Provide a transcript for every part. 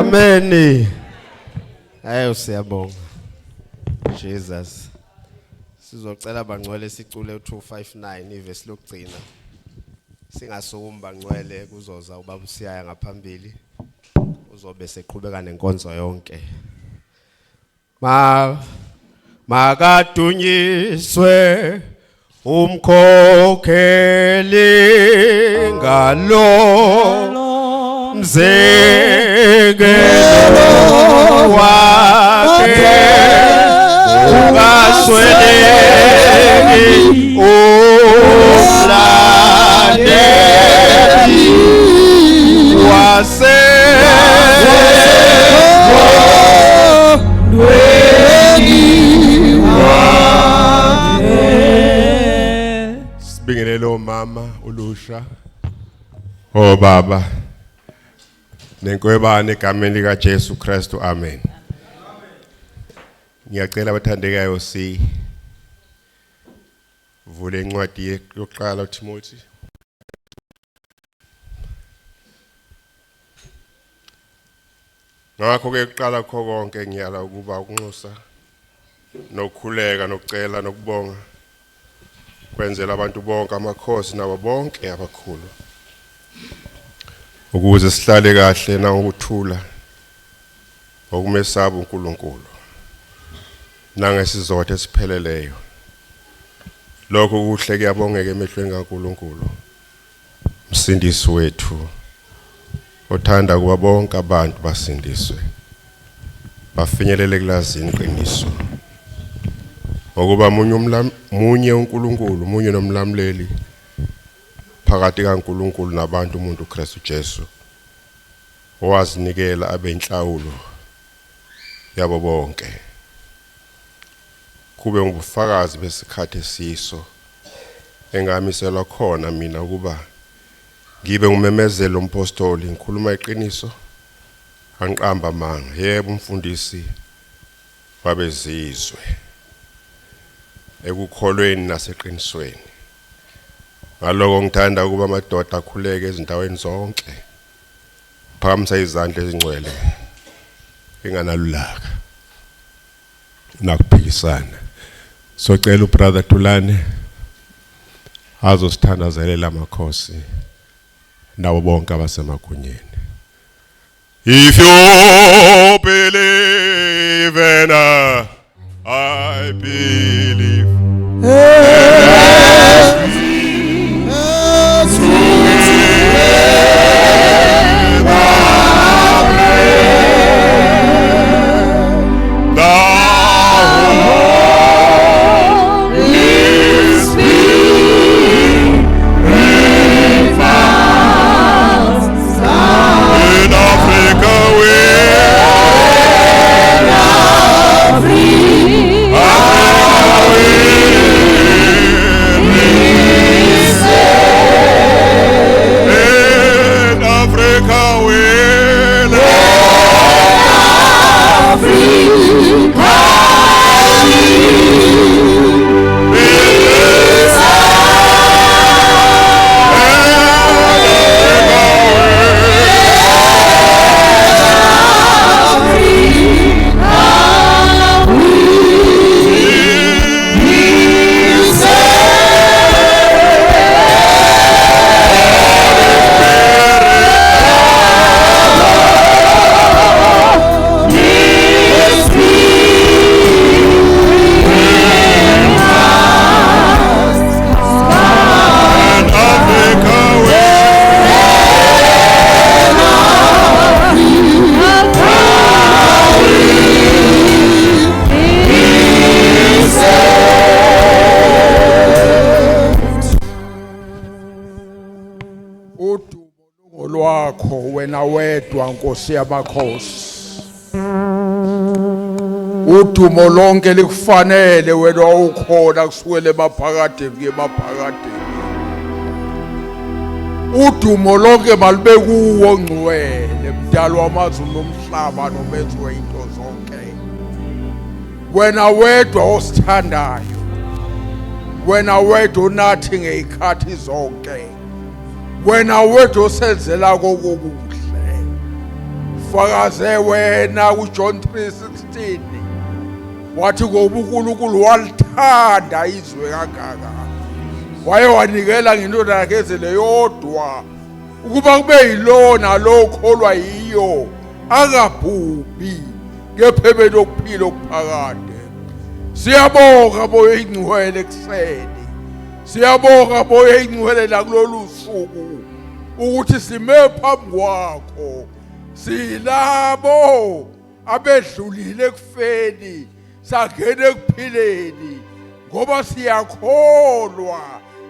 Amen. Ayo siyabonga. Jesus. Sizocela bangcwele sicule u259 ivesi lokugcina. Singasukumi bangcwele kuzoza ubaba usiyaya ngaphambili. Uzobe seqhubeka nenkonzo yonke. Makadunyiswe umkhokheli ngalo mzekelo wakhe ungasweleki umlandeli wasekhondweni wakhe. Sibingelele omama ulusha obaba nenkwebane egameni lika Jesu Kristu. Amen. Ngiyacela abathandekayo si vule incwadi yokuqala uTimothy. Ngakho ke kuqala kho konke ngiyala ukuba ukunxusa nokukhuleka nokucela nokubonga kwenzela abantu bonke amakhosi nabo bonke abakhulu ukuze sihlale kahle na ukuthula okumesaba uNkulunkulu nangesizotha esipheleleyo. Lokho kuhle kuyabongeka emehlweni kaNkulunkulu msindisi wethu othanda kuba bonke abantu basindiswe bafinyelele kulazini iqiniso ngokuba munye uNkulunkulu munye nomlamleli phakathi kaNkulunkulu nabantu umuntu uKristu Jesu owazinikela abenhlawulo yabo bonke. Kube ngubufakazi besikhathi esiso engamiselwa khona mina ukuba ngibe ngumemezelo umpostoli ngikhuluma iqiniso angiqamba amanga. Yebo umfundisi wabezizwe ekukholweni naseqinisweni. Ngaloko ngithanda ukuba amadoda akhuleke ezindaweni zonke phamisa izandla ezingcwele enganalulaka nakuphikisana. Socela ubrother Tulane azosithandazelela amakhosi nabo bonke abasemagunyeni. If you believe and I believe. wedwa Nkosi yamakhosi. Udumo lonke likufanele wena ukhona kusukela emaphakadeni kuye emaphakadeni. Udumo lonke malibe kuwo ngcwele mdali wamazulu nomhlaba nomenzi weinto zonke. Wena wedwa osithandayo. Wena wedwa unathi ngezikhathi zonke. Wena wedwa osenzela kokuhle. Fakaze wena uJohn 3:16 wathi ngoba uNkulunkulu walithanda izwe kangaka waye wanikela ngento yakhe ezele yodwa ukuba kube yilona lokholwa yiyo akabhubhi ngephebe lokuphila okuphakade. Siyabonga moya ingcwele kuseni. Siyabonga moya ingcwele nakulolu suku ukuthi sime phambi kwakho silabo abedlulile kufeni sagene ekuphileni ngoba siyakholwa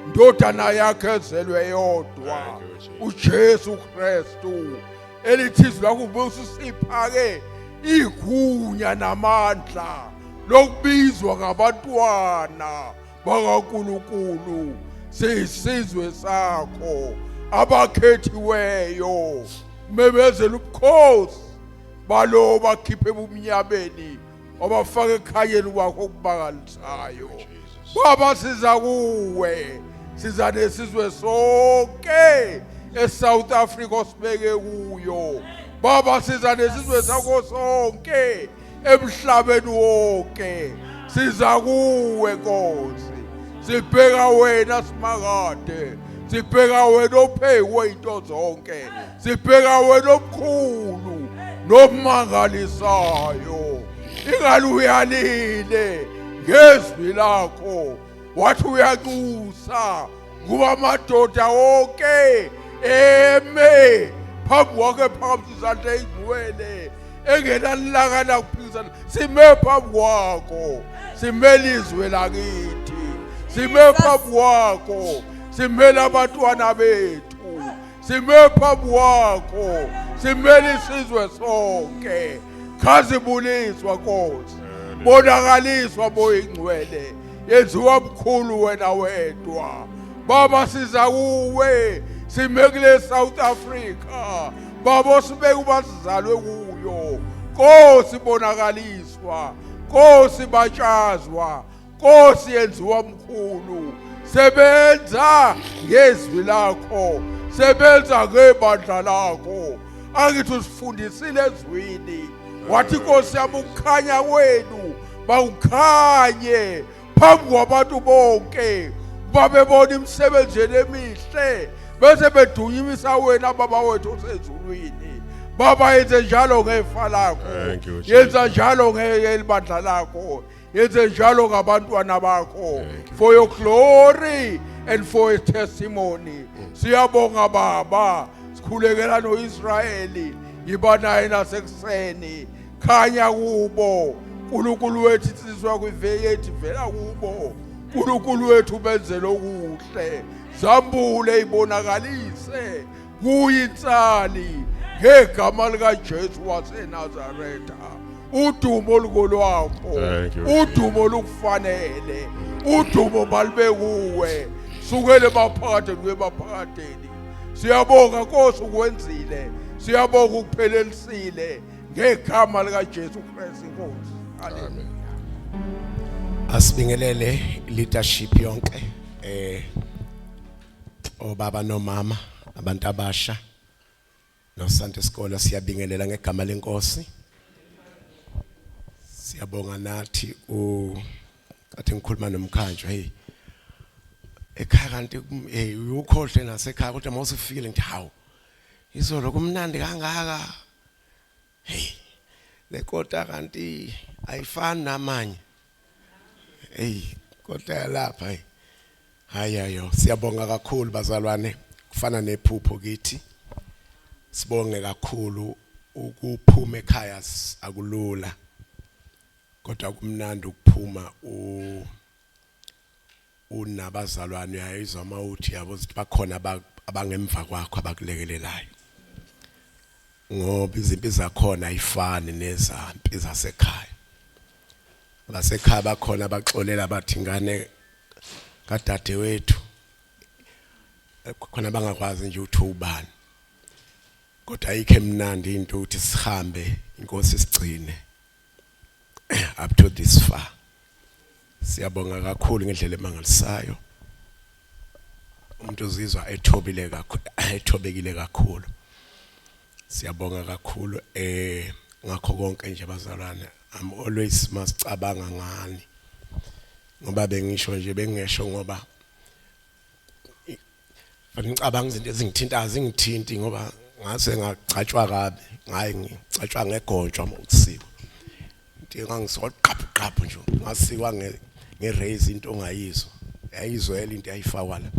ndodana yakhe ezelwe yodwa uJesu Kristu elithizwe lakho ubususiphake igunya namandla lokubizwa ngabantwana bakaNkulunkulu siyisizwe sakho abakhethiweyo. Memezela ubukhosi balo bakhiphe ebumnyameni abafake ekhayeni kwakho okubakalisayo. Baba siza kuwe, siza nesizwe sonke eSouth Africa osibeke kuyo. Baba siza nesizwe sakho sonke emhlabeni wonke. Siza kuwe Nkosi, sibheka wena simakade, sibheka wena ophewe into zonke, sibheka wena omkhulu nomangalisayo. Ingalo uyalile ngezwi lakho wathi uyanxusa kuba amadoda wonke eme phambi kwakhe phakathi izandla ezingcwele engenalilakana kuphikisana. Sime phambi kwakho simele izwe lakithi, sime phambi kwakho simele abantwana bethu, sime phambi kwakho simele isizwe sonke. Khazibuliswa Nkosi, bonakaliswa moya ingcwele, yenziwa mkhulu wena wedwa. Baba siza kuwe sime kule South Africa, baba sibeke ubasizalwe kuyo. Nkosi bonakaliswa, Nkosi batshazwa, Nkosi yenziwa mkhulu. Sebenza ngezwi lakho, sebenza ngebandla lakho. Angithi usifundisile ezwini wathi Nkosi yami ukukhanya kwenu bawukhanye phambi kwabantu bonke babebona imisebenzi emihle bese bedunyimisa wena baba wethu osezulwini. Baba yenze njalo ngefa lakho, yenza njalo ngelibandla lakho, yenze njalo ngabantwana bakho, for your glory and for your testimony. Siyabonga Baba, sikhulekela noIsrayeli yiba naye nasekuseni. Khanya kubo uNkulunkulu wethu, isizwe kwiveki yethu vela kubo. uNkulunkulu wethu benzele okuhle, zambule ibonakalise kuyinsali ngegama likaJesu waseNazaretha. Udumo lukolwakho, udumo lukufanele, udumo balube kuwe sukele emaphakadeni kuye emaphakadeni. Siyabonga Nkosi ukwenzile, siyabonga ukuphelelisile ngegama likaJesu Kristu Nkosi. Amen. Asibingelele leadership yonke, obaba nomama, abantu abasha noSonto Isikole, siyabingelela ngegama leNkosi. Siyabonga nathi kathi ngikhuluma nomkhanjo, hey ekhaya kanti ukhohle nasekhaya kodwa mawusufikile ngithi hawu izolo kumnandi kangaka, hey le kota kanti ayifani namanye, hey kodwa lapha hayayo. Siyabonga kakhulu bazalwane, kufana nephupho kithi. Sibonge kakhulu ukuphuma ekhaya akulula, kodwa kumnandi ukuphuma unabazalwane uyayizwa mawuthi yabo ukuthi bakhona abangemva kwakho abakulekelelayo. ngoba izimpi zakhona ayifani nezampi zasekhaya. Abasekhaya bakhona baxolela bathi ingane kadade wethu khona bangakwazi nje ukuthi ubani. Kodwa ayikho emnandi into ukuthi sihambe inkosi sigcine up to this far. Siyabonga kakhulu ngendlela emangalisayo. Umuntu uzizwa ethobekile kakhulu. Siyabonga kakhulu ngakho konke nje bazalwane. I'm always masicabanga ngani. Ngoba bengisho nje bengesho ngoba ngicabanga izinto ezingithinta azingithinti ngoba ngase ngacatshwa kabi ngaye ngicatshwa ngegonjwa mokusiko. Ngangisoqaphu nje ngasikwa ngeraise into ongayizwa. Yayizwela into ayifakwa la.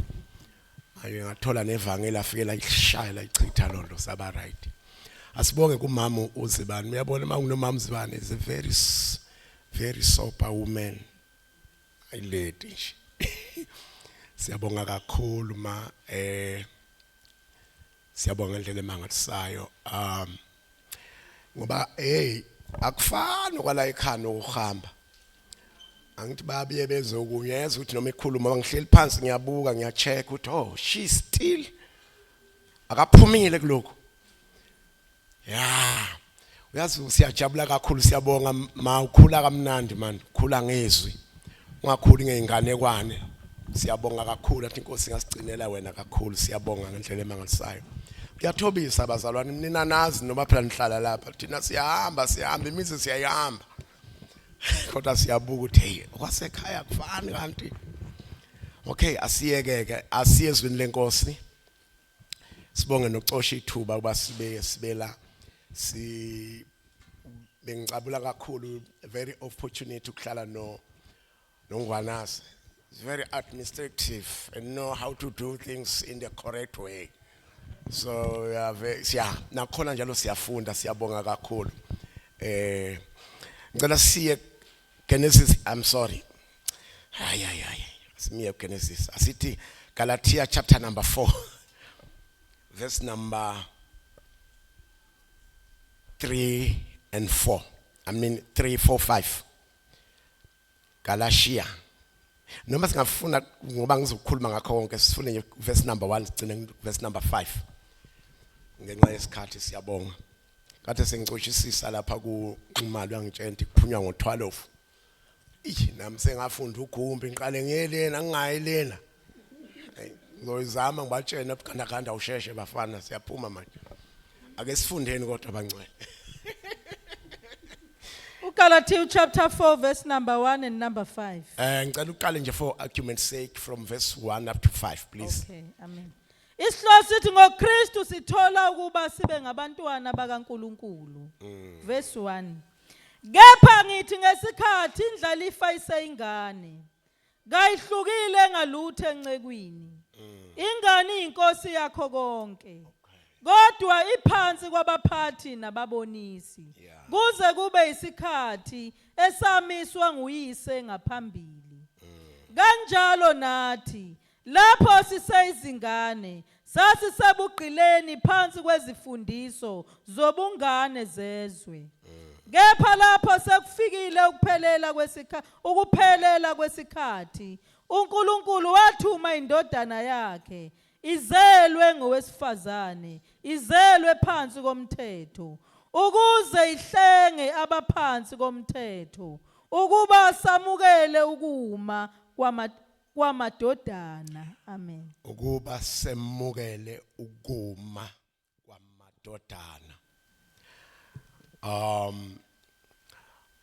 Ayo ngathola nevangeli afikela ishaya la ichitha lonto saba right. Asibonge kumama uZibani. Uyabona manginomama uZibani is a very sober woman. Ayileti nje. Siyabonga kakhulu ma siyabonga ngendlela emangalisayo. Ngoba akufani kwala ekhaya ukuhamba. Angithi babiye bezokunyeza ukuthi noma ekhuluma bangihleli phansi ngiyabuka ngiyacheck ukuthi oh she still akaphumile kuloko. Yeah. Uyazi siyajabula kakhulu siyabonga ma ukhula kamnandi man ukhula ngezwi. Ungakhuli ngeinganekwane. Siyabonga kakhulu athi inkosi ngasigcinela wena kakhulu siyabonga ngendlela emangalisayo. Kuyathobisa abazalwane nina nazi noma phela nihlala lapha thina siyahamba imizi siyayihamba. Kodwa siyabuka ukuthi hey kwasekhaya kufani kanti. Okay asiyeke asiyezweni lenkosi. Sibonge nokucosha ithuba kuba sibela bengicabula kakhulu very opportunity ukuhlala noNgwanase. It's very administrative and know how to do things in the correct way. So nakhona njalo siyafunda siyabonga kakhulu. Ngicela siye Genesis, I'm sorry. Simiye Genesis. Asithi Galatia chapter number 4 verse number 3 and 4. I mean 3, 4, 5. Galatia. Noma singafuna ngoba ngizokhuluma ngakho konke sifune nje verse number 1 sigcine verse number 5. Ngenxa yesikhathi siyabonga. Kade sengicoshisisa lapha kuMali wangitshela kuphunywa ngo12. Nami sengafunda ugumbi ngiqale ngiyelena ngingayelena. Ngizoyizama ngibatshena bukhanda usheshe bafana siyaphuma manje. Ake sifundeni kodwa bangcwele. Galatia chapter 4 verse number 1 and number 5. Ngicela uqale nje for argument's sake from verse 1 up to 5 please. Okay, amen. Isihlo sithi ngoKristu sithola ukuba sibe ngabantwana bakaNkuluNkulu. Verse 1. Kepha ngithi ngesikhathi indlalifa iseyingane. Kayihlukile ngalutho encekwini. Ingane inkosi yakho konke. Kodwa iphansi kwabaphathi nababonisi. Kuze kube isikhathi esamiswa nguyise ngaphambili. Kanjalo nathi lapho siseyizingane sasisebugqileni phansi kwezifundiso zobungane zezwe. Kepha lapho sekufikile ukuphelela kwesikhathi uNkulunkulu wathuma indodana yakhe izelwe ngowesifazane izelwe phansi komthetho ukuze ihlenge abaphansi komthetho ukuba samukele ukuma kwamadodana. Amen. Ukuba semukele ukuma kwamadodana.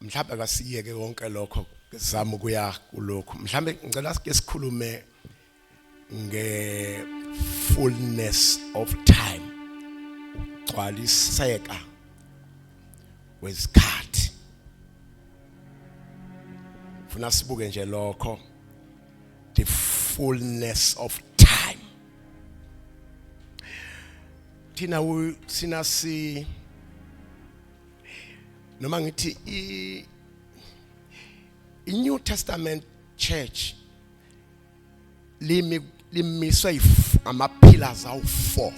Mhlawumbe kasiyeke konke lokho sizama ukuya kulokho. Mhlawumbe ngicela sike sikhulume fullness of time. Ugcwaliseka kwesikhathi. Funa sibuke nje lokho. The fullness of time. Tina sinasi noma ngithi i-New Testament church limiswe ama pillars awu 4.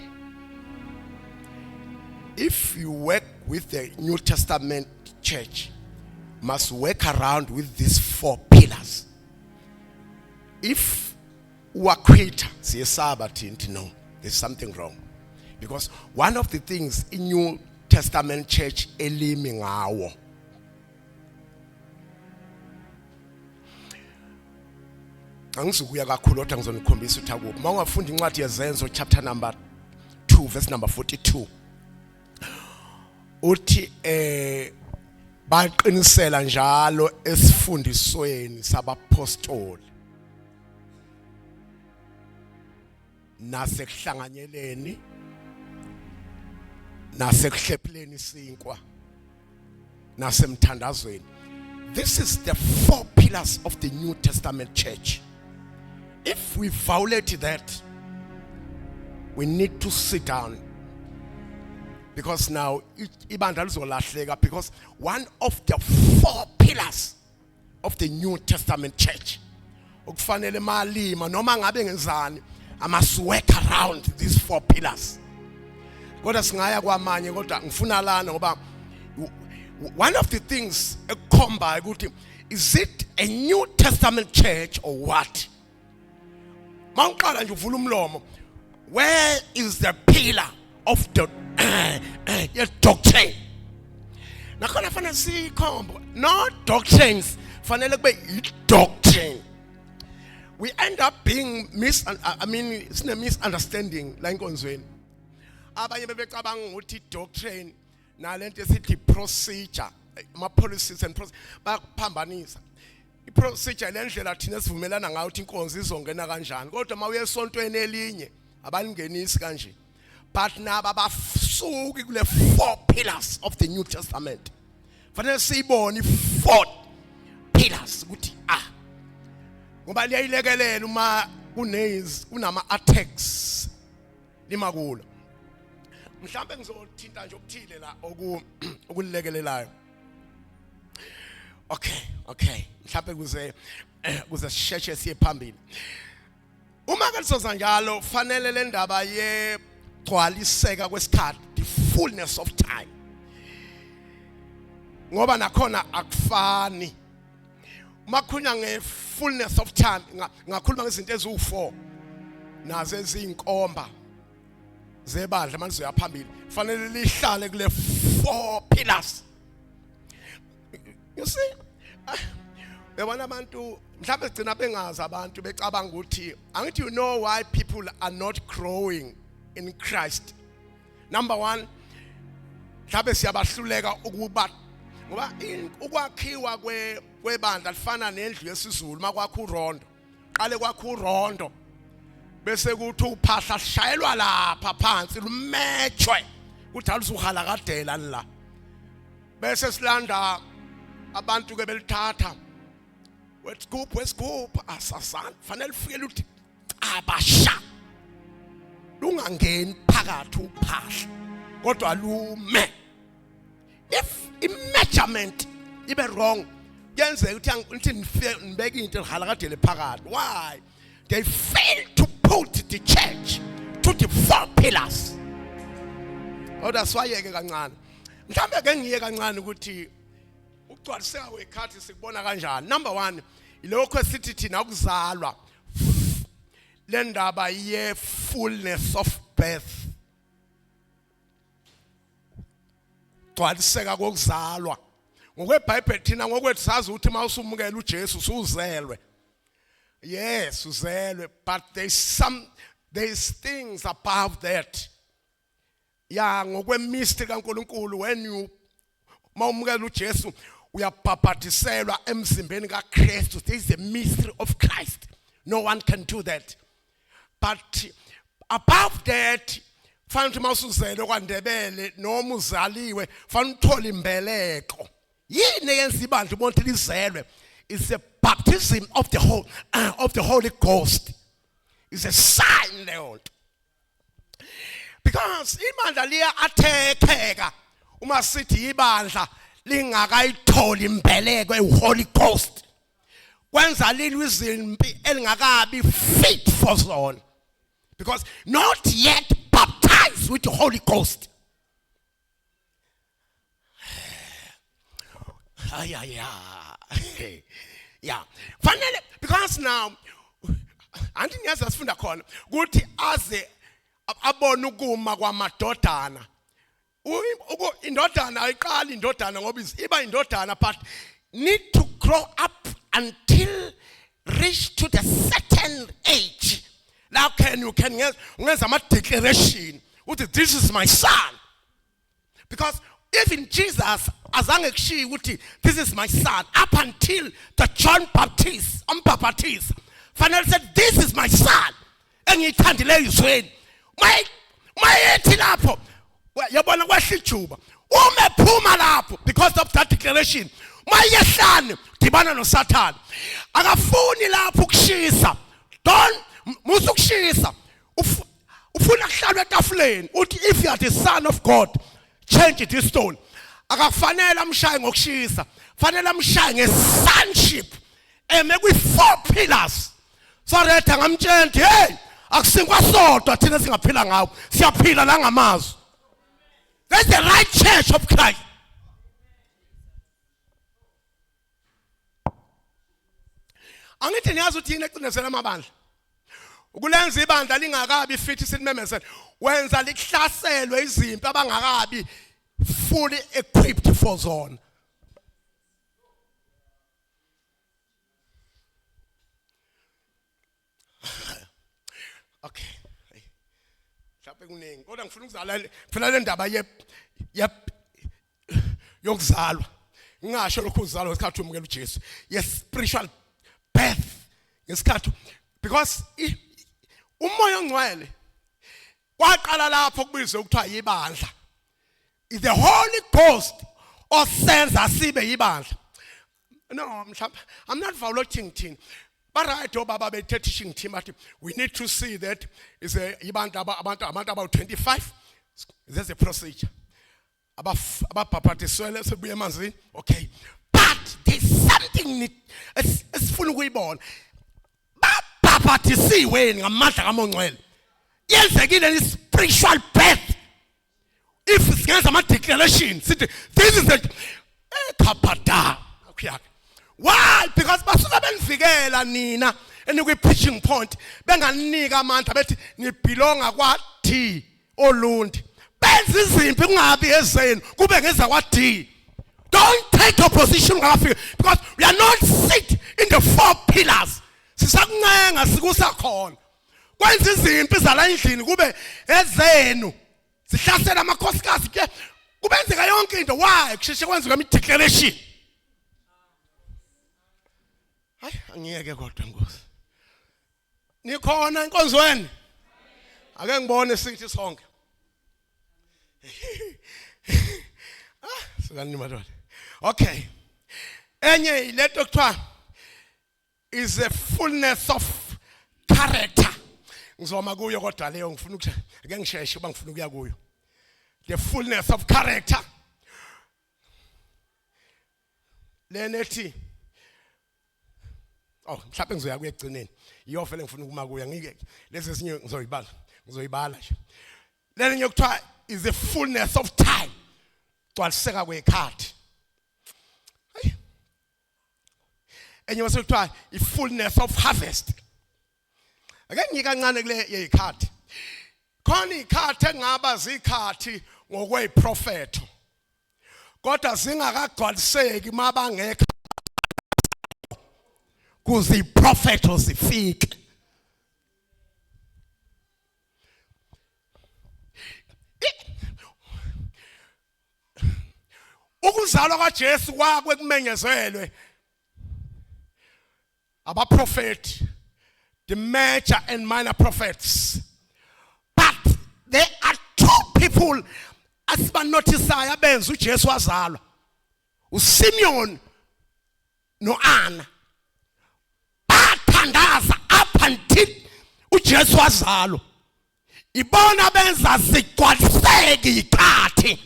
if you work with the New Testament church, must work around with these 4 pillars. If wakwita siyesaba thina, no, there's something wrong. Because one of the things in New Testament church elimi ngawo, angisukuya kakhulu kodwa ngizonikhombisa ukuthi akuphi. Mawungafunda incwadi yezenzo chapter number 2 verse number 42. Uthi baqinisela njalo esifundisweni sabapostoli nasekuhlanganyeleni nasekuhlephuleni isinkwa nasemthandazweni. This is the 4 pillars of the New Testament church. If we violate that, we need to sit down, because now ibandla lizolahleka, because one of the 4 pillars of the New Testament church okufanele malima noma ngabe ngenzani, I must work around these 4 pillars. Kodwa singaya kwamanye kodwa ngifuna lana ngoba one of the things ekhomba ukuthi is it a New Testament church or what? Mawuqala nje uvula umlomo, where is the pillar of the doctrine? Nakhona fanele sikhomba, not doctrines, fanele kube doctrine. We end up being it's a misunderstanding la inkonzweni. Abanye bebecabanga ukuthi doctrine nalento esithi procedure, ama policies and procedures baphambanisa. I-procedure lendlela thina sivumelana ngayo ukuthi inkonzo izongena kanjani, kodwa mawuye esontweni elinye abangenisi kanje. But naba basuki kule 4 pillars of the New Testament. Fanele siyibone 4 pillars ukuthi ngoba liyayilekelela uma kunama attacks limakulo. Mhlambe ngizothinta nje okuthile la okulilekelelayo. Okay. Mhlambe kuze sisheshe siye phambili. Uma ke sizoza njalo fanele le ndaba ye gcwaliseka kwesikhathi, the fullness of time. Ngoba nakhona akufani. Makhulunywa nge-fullness of time, ngakhuluma ngezinto eziwu-4 nazo ezinkomba zebandla manje siyaphambili. Fanele lihlale kule 4 pillars. You see? Yabona abantu mhlawumbe sigcina bengazi abantu becabanga ukuthi angithi you know why people are not growing in Christ. Number 1, mhlawumbe siyabahluleka ukuba ngoba ukwakhiwa kwebandla lifana nendlu yesizulu makwakho urondo. Qale kwakho urondo bese kuthi uphahla shayelwa lapha phansi lumechwe kuthi alusuhala kadela la. Bese silanda abantu ke belithatha wescoop asasana fanele ufike uthi abasha lungangeni phakathi uphahla kodwa lume. If measurement ibe wrong, yenze ukuthi nibeke into ehala kadele phakathi. Why? They fail to put the church to the 4 pillars. That's why yeke kancane. Mhlambe ke ngiye kancane ukuthi ukugcwaliseka kwekhathi sikubona kanjani. Number 1, ilokho esithi thina ukuzalwa. Le ndaba ye fullness of birth. Gcwaliseka kokuzalwa. NgokweBhayibheli thina ngokwethu sazi ukuthi mawusumukela uJesu usuzelwe. Yes, uzelwe, but there's things above that. Ya ngokwemistry kaNkulunkulu, when you mawumukela uJesu uyabhabhatiselwa emzimbeni kaKristu. There is a mystery of Christ. No one can do that. But above that, fanele mawusuzelwe kwaNdebele noma uzaliwe fanele uthole imbeleko. Yini yenza ibandla bonke lizelwe? It's a baptism of the Holy Ghost. It's a sign, Lord. Because ibandla liya athekeka uma sithi ibandla lingakayitholi imbeleko eHoly Ghost. Kwenza lilwe izimpi elingakabi fit for zone. Because not yet baptized with the Holy Ghost. Yeah. Finally, because now, anti ngiyazi asifunda khona ukuthi aze abone ukuma kwamadodana. Indodana ayiqali indodana ngoba iba indodana but need to grow up until reach to the certain age. Now you can get a declaration. This is my son. Because even Jesus, as this is my son, up until the John Baptist, finally said, this is my son. And he can't delay his way. My etilapo. Because of that declaration. My son, Tibana no Satan. Agafuni lapho kushisa. Don't musukushisa. Ufuna kuhlala etafuleni uthi if you are the son of God, change this stone. Akafanele amshaye ngokushisa. Fanele amshaye ngesonship. Make with 4 pillars. So that ngamtshela hey, akusinkwa sodwa thina singaphila ngawo. Siyaphila la ngamazwi. That's the right church of Christ. Angithi niyazi ukuthi yini eqinisela amabandla. Ukulenza ibandla lingakabi fit silimemezela. Wenza lihlaselwe izimpi abangakabi fully equipped for zone. Okay. Mhlawumbe kuningi kodwa ngifuna ukuzala le ndaba yokuzalwa. Ngingasho lokho uzalwa ngesikhathi umukela uJesu. Yes, spiritual birth ngesikhathi because umoya ongcwele waqala lapho kubizwe ukuthiwa yibandla. Is the Holy Ghost or sends asibe yibandla. No, I'm not violating thing. But right baba be teaching team we need to see that is a about 25. There's a procedure. About papa the okay. But there's something it's full way born. Papa to see when a matter among well. Yes, again is spiritual birth. If it's a declaration, this is the kapata. Okay. Why? Because basuka benfikela nina enikwi preaching point benganika amandla bethi ni belonga kwathi olundi benza izimpi kungabi ezenu kube ngeza kwathi. Don't take a position because we are not sit in the 4 pillars. Sisakuncenga sikusakhona. Kwenza izimpi zala endlini kube ezenu. Sihlasela amakhosikazi ke kubenzeka yonke into. Why? Kusheshe kwenzeka imi declaration. Hayi angiyeke kodwa Nkosi. Nikhona enkonzweni? Ake ngibone sithi sonke. Sikani madoda. Okay. Enye ileto kuthiwa is a fullness of character. Ngizoma kuyo kodwa leyo ngifuna ukuthi ake ngisheshe kuba ngifuna ukuya kuyo. The fullness of character. Lenethi mhlawumbe ngizoya kuye egcineni. Iyo vele ngifuna ukuma kuya ngike lezi ezinye ngizoyibala nje. Lenye kuthiwa is the fullness of time. Gcwaliseka kwekhathi. Enye mase kuthiwa i fullness of harvest. Ake ngika kancane kule yezikhathi. Khona izikhathi engaba zikhathi ngokweyiprofeto. Kodwa zingakagcwaliseki mabangekho kuze iprofeto zifike. Ukuzalwa kaJesu kwakwe kumenyezelwe abaprofeti, the major and minor prophets. But there are 2 people asibanotisayo abenza uJesu wazalwa. uSimeon noAnna. Bathandaza up until uJesu wazalwa. Ibona benza zigcwaliseke ikhathi.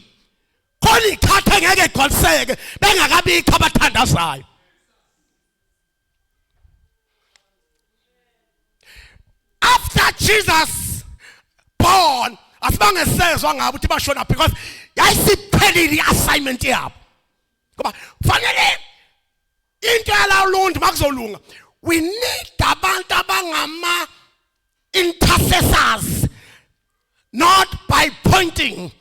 Khona ikhathi engeke igcwaliseke bengakabikho abathandazayo. After Jesus born, asibangesezwe ngabe uthi bashona because yayisiphelile iassignment yabo. Ngoba fanele into yala uluntu makuzolunga. We need abantu abangama intercessors, not by pointing.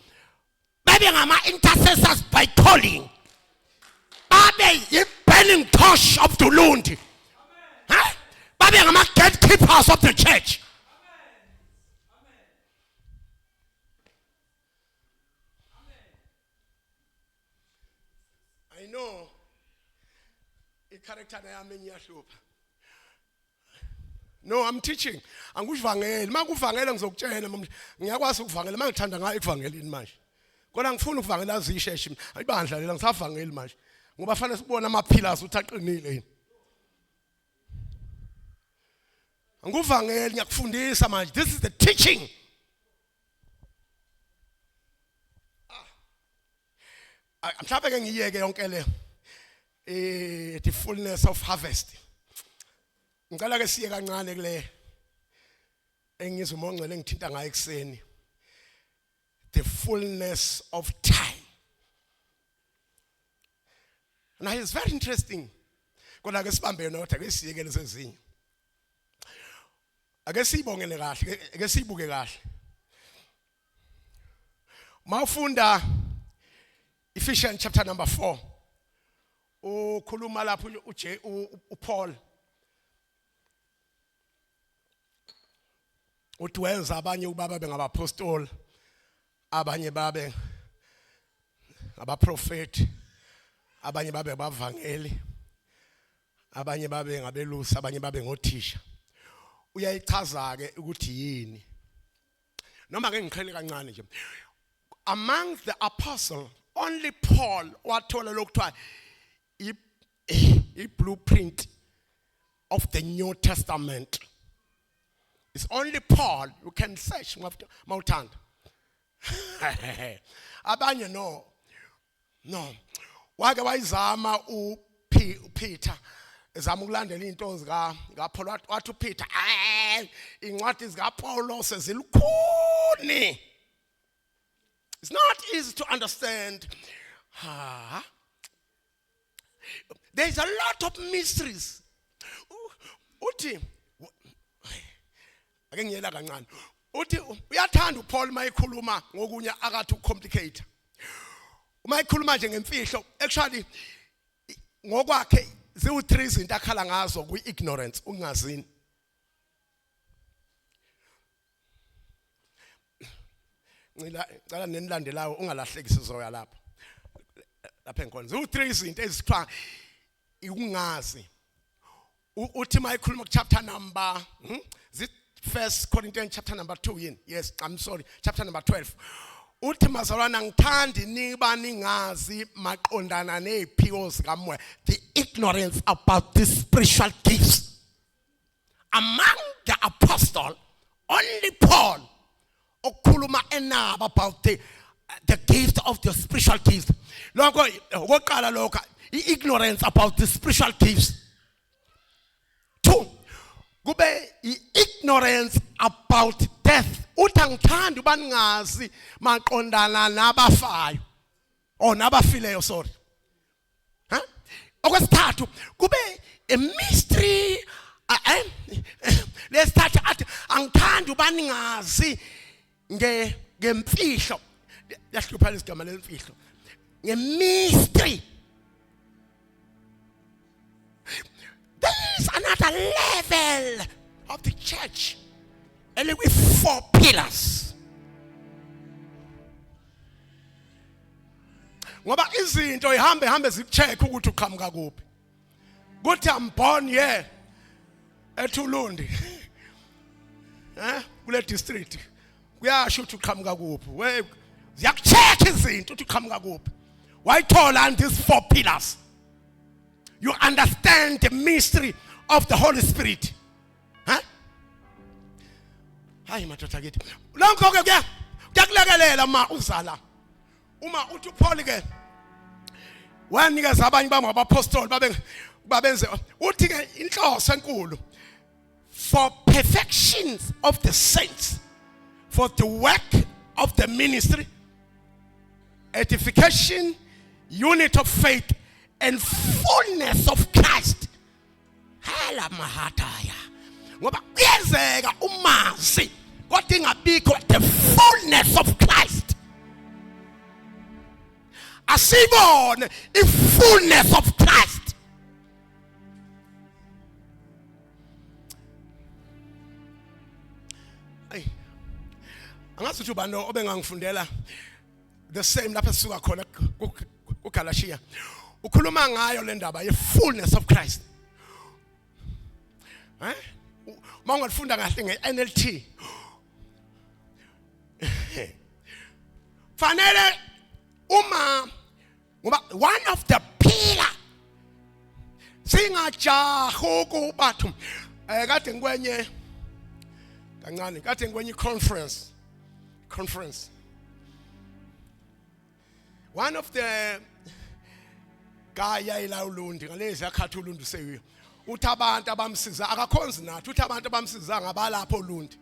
Babe ngama intercessors by calling. Babe yi burning torch of the Lord. Huh? Babe ngama gatekeepers of the church. I know a character yami ngiyahlupa. No, I'm teaching. Angikuvangeli. Makuvangela ngizokutshela ngiyakwazi ukuvangela mangithanda ngayo ekuvangelini manje. Kodwa ngifuna ukuvangela azisheshe mina. Ayibandla lela ngisavangeli manje. Ngoba fanele sibone amaphilasi uthi aqinile yini. Angikuvangeli ngiyakufundisa manje. This is the teaching. Mhlawumbe ke ngiyeke yonke le the fullness of harvest. Ngicela ke siye kancane kule engizwe uMongcele ngithinta ngayo ekseni. The fullness of time. Now it's very interesting. Kodwa ke sibambe notha ke siyeke lesezinye. Ake sibongene kahle, ake sibuke kahle. Mawufunda Ephesians chapter number 4. Ukhuluma lapho uPaul uthi wenza abanye ubaba bengabapostoli, abanye babe abaprofeti, abanye babe abavangeli, abanye babe ngabelusi, abanye babe ngothisha. Uyayichaza ke ukuthi yini. Noma ke ngiqhele kancane nje. Among the apostles, only Paul wathola lokuthiwa a blueprint of the New Testament. It's only Paul you can search mawuthanda. Abanye no. Wake wayizama uPeter ezama ukulandela into zika Paul wathi uPeter incwadi zika Paulo sezilukhuni. It's not easy to understand. There's a lot of mysteries. Uthi ake ngiyela kancane. Uthi uyathanda uPaul mayikhuluma ngokunye akathi ucomplicate. Uma ikhuluma nje ngemfihlo actually ngokwakhe ziwu3 izinto akhala ngazo ku-ignorance ungazini. Ngicela nenilandelayo ungalahlekisi zoya lapha. Lapha enkhona ziwu3 izinto ezithiwa ikungazi. Uthi mayikhuluma chapter number 1 Corinthians chapter number 2 yini? Yes, I'm sorry. Chapter number 12. Uthi mazalwana ngithandi niba ningazi maqondana neziphiko zikamoya. The ignorance about these spiritual gifts. Among the apostles, only Paul okhuluma enaba about the gift of the spiritual gifts. Lokho oqala lokho ignorance about the spiritual gifts. 2, kube ignorance about death. Uthangithanda ubaningazi maqondana nabafayo or nabafileyo sorry. Okwesithathu kube a mystery lesithathu athi angithanda ubaningazi ngemfihlo. Yahlupha lesigama lemfihlo. Ngemystery. There is another level of the church. And with 4 pillars. Ngoba izinto ihambe zicheck ukuthi uqhamuka kuphi. Kuthi I'm born here eThulundi. Kule district. Kuyasho ukuthi uqhamuka kuphi. We ziyakucheck izinto ukuthi uqhamuka kuphi. Wayithola these 4 pillars. You understand the mystery of the Holy Spirit. Hayi madoda kithi. Lonke ke kuyakulekelela ma uzala. Uma uthi uPaul ke wanikeza abanye bangabapostoli babenze uthi ke inhloso enkulu for perfections of the saints, for the work of the ministry, edification, unity of faith and fullness of Christ. Hala mahataya. Ngoba kuyenzeka umazi kodwa ingabikho the fullness of Christ. Asibone the fullness of Christ. Hey. Angathi uthi bani obengangifundela the same lapha sisuka khona kuGalatia. Ukhuluma ngayo le ndaba ye fullness of Christ. Mangifunda kahle ngeNLT. Fanele uma ngoba one of the pillar singajaha ukubathu kade ngikwenye kancane kade ngikwenye conference one of the guy yayila uLundi ngalezi yakhatha uLundi seyiyo uthi abantu abamsiza akakhonzi nathi uthi abantu abamsiza ngabalapho uLundi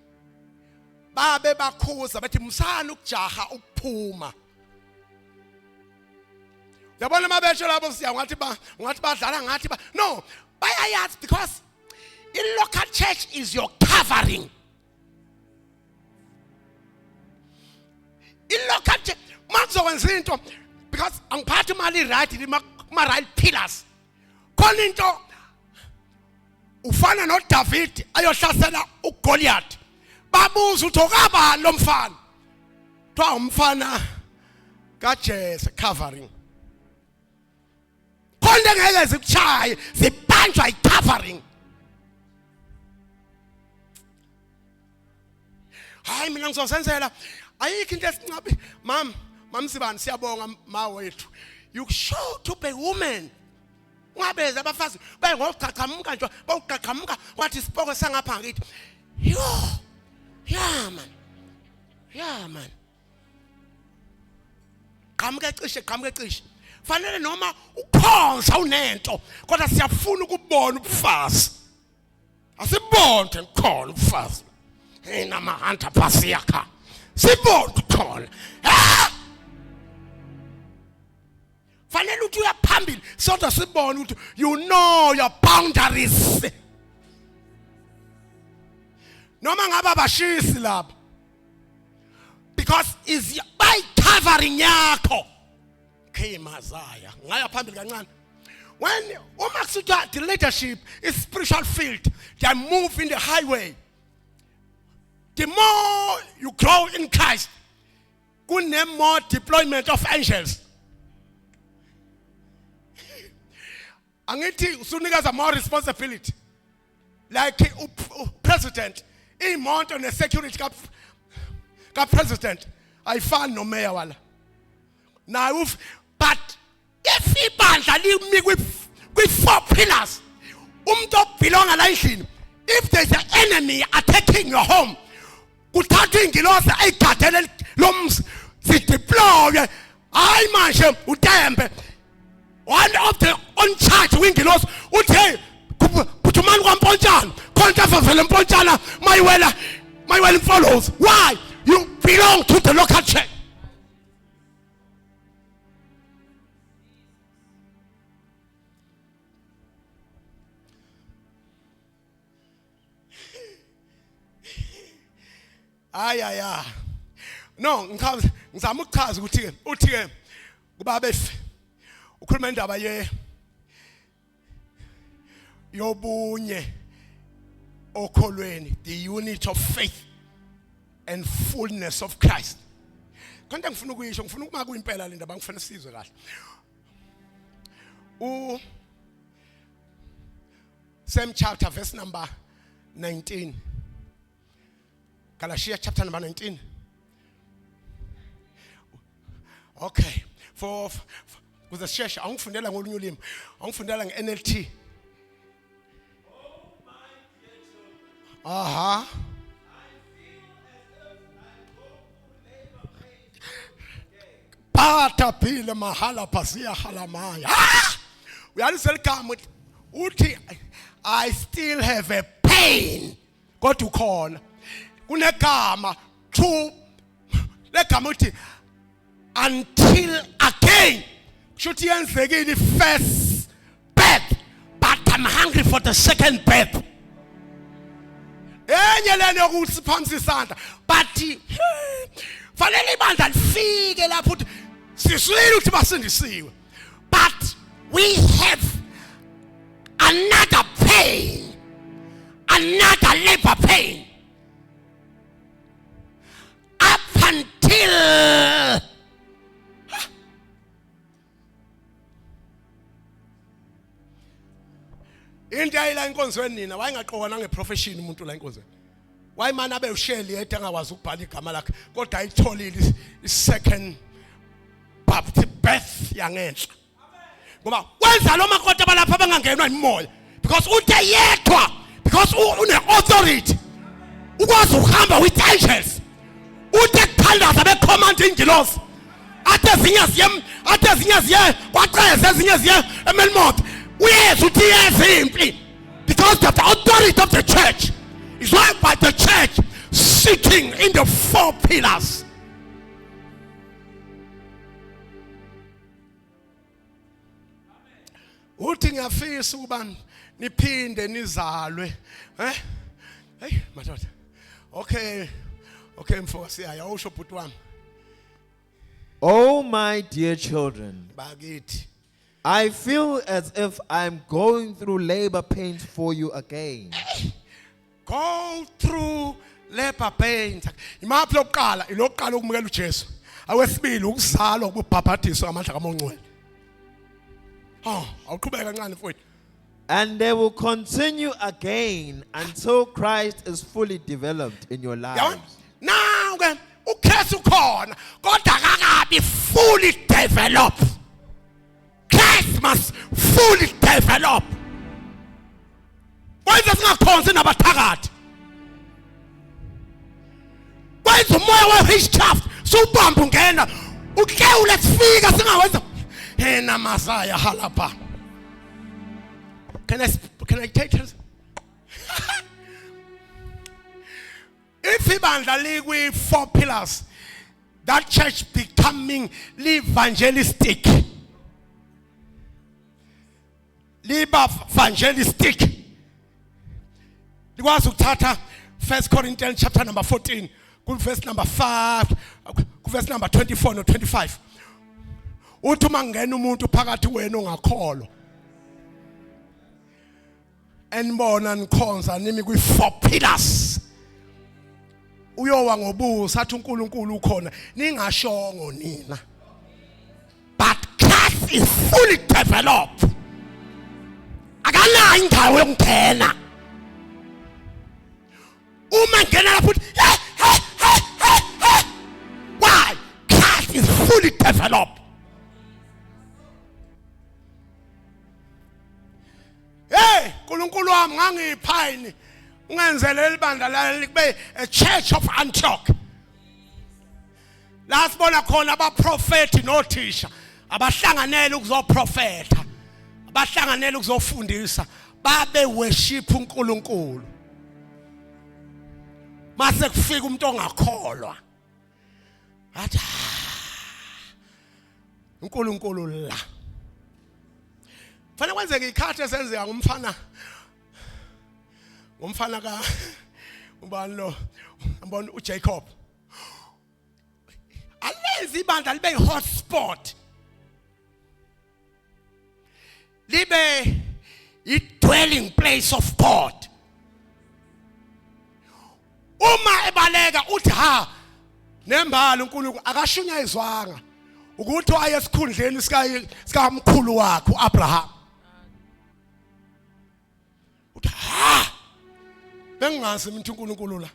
babe bakhuza bathi msana ukujaha ukuphuma yabona mabesho labo siya ngathi badlala ngathi no bayayazi because in local church is your covering. In local church manzokwenza into because angiphathi imali right ma right pillars khona into ufana noDavid ayohlasela uGoliath babuza uthi okaba lo mfana twa umfana kaJese covering khona ngeke zikuchaye zibanjwa icovering. Hayi mina ngizosenzela ayikho into esincabe mam Sibani siyabonga ma wethu you show to be woman ngabeza abafazi bayengocacamka nje bawuqaqamuka wathi isipoko sangapha ngithi yo yeah man qamuke cishe fanele noma ukhonza unento kodwa siyafuna ukubona ubufazi asibonde ngikhona ubufazi nama hunter phasi yakha sibonde khona fanele uthi uyaphambili sodwa sibone ukuthi you know your boundaries noma ngaba bashisi lapha because is by covering yakho khemazaya ngaya phambili kancane when umakusuthi the leadership is spiritual field they move in the highway. The more you grow in Christ kune more deployment of angels. Angithi usunikeza more responsibility like president imoto ne security ka president ayifani no mayor wala now but if ibandla limi kwi four pillars umuntu obelonga la endlini if there's an enemy attacking your home kuthatha ingilosi ayigadele lomzi sideploy hayi manje uTembe one of the on charge wingilosi uthi hey kuthumani kwaMpontshana konke avele eMpontshana mayiwela follows. Why? You belong to the local church. Ay. No, ngizama ukuchaza ukuthi ke kuba befe ukhuluma indaba yobunye okholweni, the unity of faith and fullness of Christ. Konke ngifuna ukuyisho, ngifuna ukuma kuyimpela le ndaba ngifuna sizwe kahle. Same chapter verse number 19. Galatia chapter number 19. Okay. For with the church, angifundela ngolunye ulimi. Angifundela ngeNLT. Aha. Pata pile mahala pasia halamaya. We are still come uthi I still have a pain. Go to call. Kunegama to legama uthi until again. Should yenzeke the first I'm hungry for the second birth. Enye leni yokusiphamisa isandla but fanele ibandla lifike lapho uthi siswile ukuthi basindisiwe. But we have another pain, another labor pain up until into ayila inkonzweni nina wayengaqoka nangeprofession umuntu la inkonzweni. Wayimana abe usheli yedwa angakwazi ukubhala igama lakhe kodwa ayitholile i-second birth yangenhla. Ngoba wenza lo makoti abalapha abangangenwa imoya because uthe yedwa because une authority ukwazi ukuhamba with angels. Uthe kuthandaza becommand ingilosi athe zinye ziye kwaqeza ezinye ziye emelmoto. Uyeza uthi yezimpi because the authority of the church is right by the church sitting in the four pillars. Uthi ngiyafisa ukuba niphinde nizalwe hey madoda okay mfowethu siyaya usho bhuti wami. Oh my dear children, Bakithi I feel as if I'm going through labor pains for you again. go through labor pains. Imaphi lokuqala ilokuqala ukumukela uJesu. Awesibili ukuzalwa kubhabhadiswa amandla kaMongcwele. Awuqhubeka kancane mfowethu. And they will continue again until Christ is fully developed in your lives. Now ke uKristu khona kodwa akakabi fully developed. Christ must fully develop. Kwenza singakhonzi nabathakathi. Kwenza umoya we-witchcraft subamba ungena uhlewule sifika singawenza hena masaya halapha. Can I take this? If ibandla likwi four pillars, that church becoming evangelistic. Evangelistic. Likwazi ukuthatha 1 Corinthians chapter number 14, verse number 5, verse number 24 no 25. Uthi mangena umuntu phakathi wena ongakholwa. Enibona nikhonza nimi kwi four pillars. Uyowa ngobusa athi uNkulunkulu ukhona ningashongo nina. But Christ is fully developed. Akala indawo yokungena. Uma ngena lapho why? Christ is fully developed. Hey, uNkulunkulu wami ngangiphaini ungenzele libandla la likube a church of Antioch. La sibona khona abaprofeti nothisha abahlanganele ukuzoprofeta. Abahlanganele ukuzofundisa babe worship uNkulunkulu. Mase kufika umuntu ongakholwa. Athi uNkulunkulu la. Fanele kwenzeke ikhathi esenzeka ngumfana ka ubani lo ambona uJacob. Alenzi ibandla libe hotspot. Libe i-dwelling place of God. Uma ebaleka uthi nembala uNkulunkulu akashunyayizwanga ukuthi waye esikhundleni sika mkhulu wakhe uAbraham. Uthi bengazi umuntu uNkulunkulu la.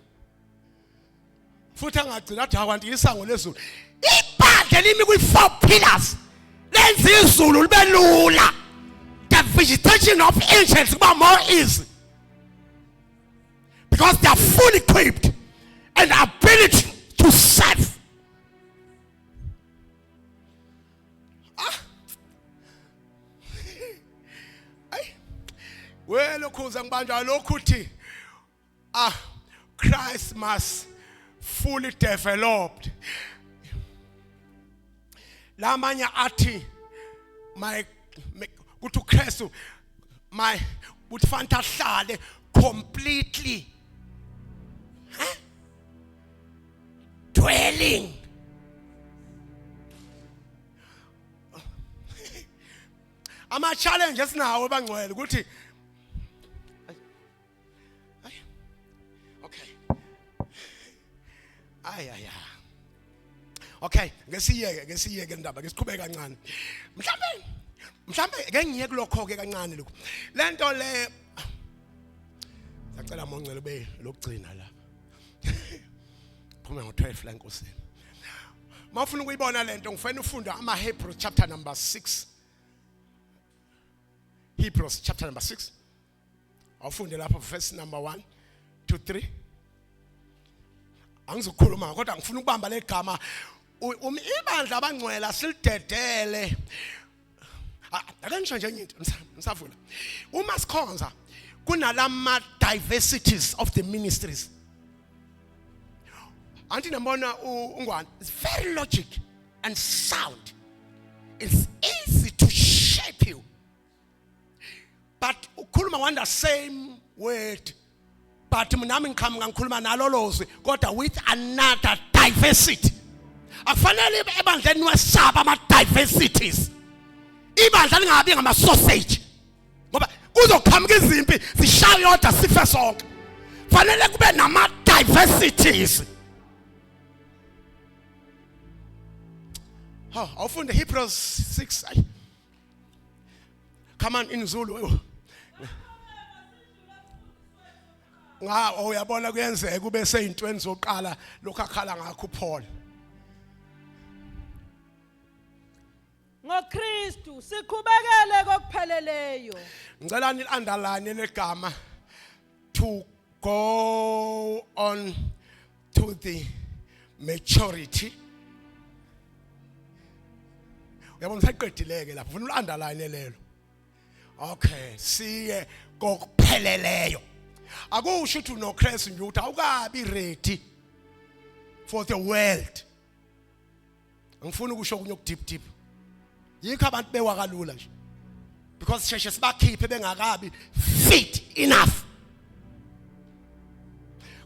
Futhi angagcina athi akwanti isango lezulu. Ibandla limi kwi four pillars. Lenza izulu libe lula. The visitation of angels kuba more easy. Because they are fully equipped and ability to serve. Well, Christ must fully developed. Lamanya ati my kutu Christ my uthi fanele ahlale completely dwelling ama challenges nawo bangcwele ukuthi okay ay okay ngesiyeke indaba ngesiqhubeka kancane mhlambe ke ngiye kulokho ke kancane lokho lento le sacela mongcele be lokugcina la phuma ngo12 la enkosini mawufuna ukuyibona lento ngifuna ufunda ama Hebrews chapter number 6 Hebrews chapter number 6 awufunde lapha verse number 1 to 3 angizokhuluma kodwa ngifuna ukubamba legama ibandla abangcwele silidedele ake ngisho nje into nisavula uma sikhonza kunalama diversities of the ministries anti nambona ungwane it's very logic and sound it's easy to shape you but ukhuluma one the same word but nami ngikhuluma nalolozwe kodwa with another diversity akufanele ebandleni wesaba ama diversities ibandla lingabi ngama sausage ngoba kuzoqhamuka izimpi zishaye yodwa sife sonke fanele kube nama diversities awufunde Hebrews 6 come on in Zulu uyabona kuyenzeka kube seyintweni zoqala lokho akhala ngakho uPaul ngoKristu siqhubekele kokupheleleyo ngicela ni underline legama to go on to the maturity uyabona sayiqedileke lapha ufuna ulandline lelo okay siye kokupheleleyo akusho ukuthi no Christ nje uthi awukabi ready for the world angifuni ukusho kunye deep yikho abantu bewakalula nje because sheshe sibakhiphe bengakabi fit enough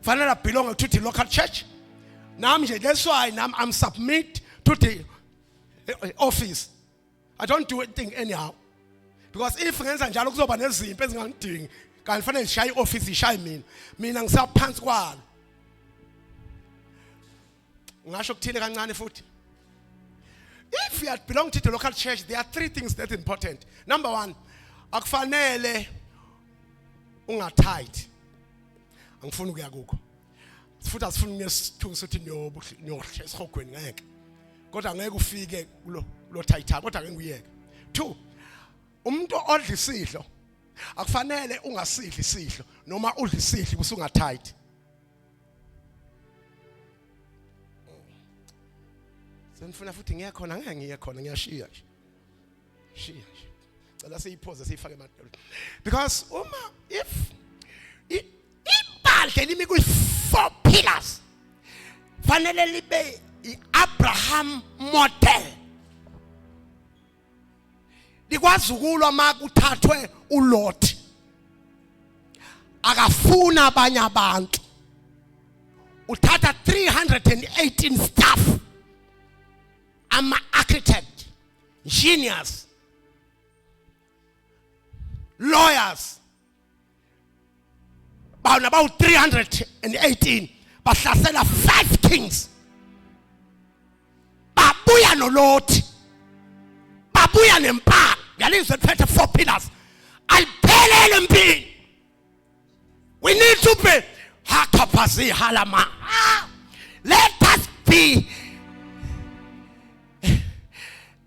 fanele belong to the local church nami nje that's why nami I'm submit to the office I don't do anything anyhow because if ngenza njalo kuzoba nezimpi ezingangidingi kanti fanele ngishaye office ishaye mina ngisaphansi kwalo ngasho kuthile kancane futhi if you belong to the local church there are three things that are important number 1 akufanele ungatithe angifuni ukuya kukho futhi asifuni nesithuso ukuthi niyohle esihogweni ngeke kodwa ngeke ufike kulo tithe kodwa ngeke uyeke 2 umuntu odla isidlo akufanele ungasidli isidlo noma udla isidlo bese ungatithe senifuna futhi ngiye khona ngeke ngiye khona ngiyashiya nje shiya cela siyiphoze siyifake emadolweni because uma if ibandla limi ku 4 pillars fanele libe iAbraham model likwazi ukulwa makuthathwe uLot akafuna abanye abantu uthatha 318 staff ama architect engineers lawyers about 318 bahlasela 5 kings babuya noLot babuya nempala yalizwe liphethe 4 pillars aliphelele empini we need to be hakapazi halama let us be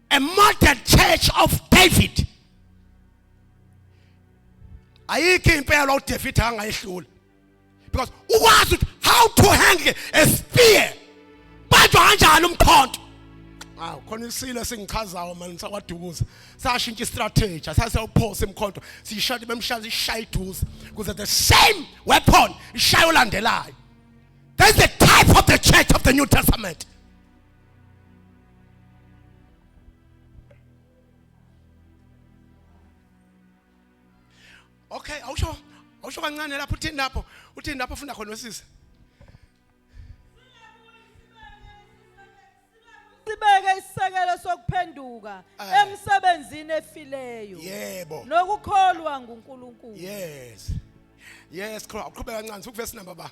a modern church of David ayikho impela uDavid angayihlula because ukwazi how to handle a spear banjwa kanjani umkhonto khona isilo sengichazayo manje sakwadukuza sashintsha istrategy asasewuphosa emkhonto siyishaya bemshaza ishaya iduze kuze the same weapon ishaya olandelayo that's the type of the church of the New Testament Okay, awusho kancane lapho uthini lapho ufunda khona wesisi. Sibeke isisekelo sokuphenduka emsebenzini efileyo. Yebo. Nokukholwa nguNkulunkulu. Yes, qhubeka kancane uverse number ba.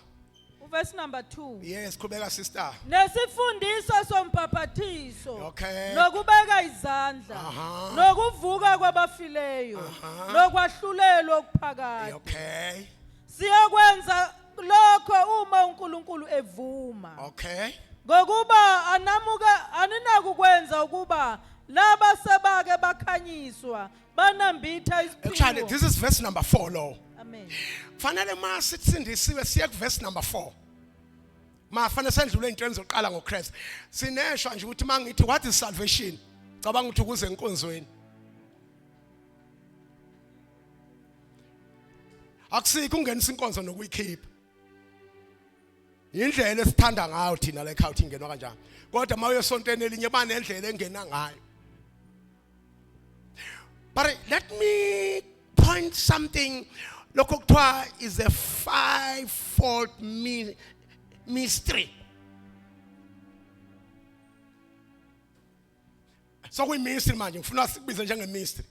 Verse number 2. Yes, qhubeka sister. Nesifundiso sombhaphathiso. Okay. Nokubeka izandla. Nokuvuka kwabafileyo. Nokwahlulelwa okuphakathi. Okay. Siyakwenza lokho uma uNkulunkulu evuma. Okay. Ngokuba aninakukwenza ukuba laba sebake bakhanyiswa banambitha Actually, isiphiwo. this is verse number 4 lo. Amen. Fanele masitsindisiwe siye ku verse number 4. Mafana sendlule intweni zoqala ngoChrist. Sineshwa nje ukuthi mangithi what is salvation? Cabanga ukuthi ukuze enkonzweni. Akusikho ungenisa inkonzo nokuyikhipha. Indlela esithanda ngayo thina la ekhaya ingenwa kanjani. Kodwa mawuyesontene elinye banendlela engena ngayo. But let me point something. Lokho kuthiwa is a five-fold mystery. So we mystery manje ngifuna sikubize njenge mystery.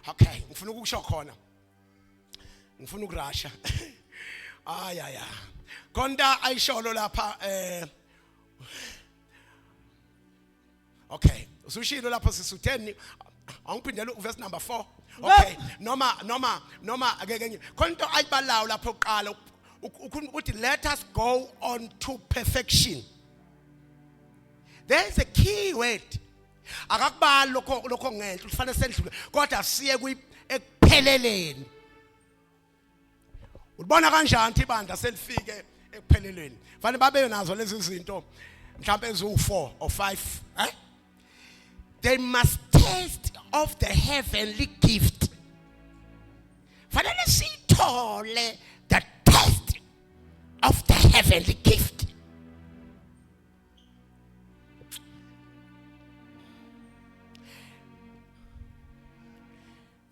Okay, ngifuna ukusho khona. Ngifuna ukurasha. Aya. Konda ayisholo lapha okay, usushilo lapha sisutheni angiphindele uverse number 4. Okay, noma akeke konto ayibalawo lapho oqala ukuthi let us go on to perfection. There is a key word. Akakubali lokho ngenhla ufanele sendlule kodwa siye ekupheleleni. Ubona kanjani ukuthi ibandla selifike ekupheleleni? Fanele babe nazo lezi zinto mhlawumbe ezu4 or 5, They must taste of the heavenly gift. Fanele sithole the taste of the heavenly gift.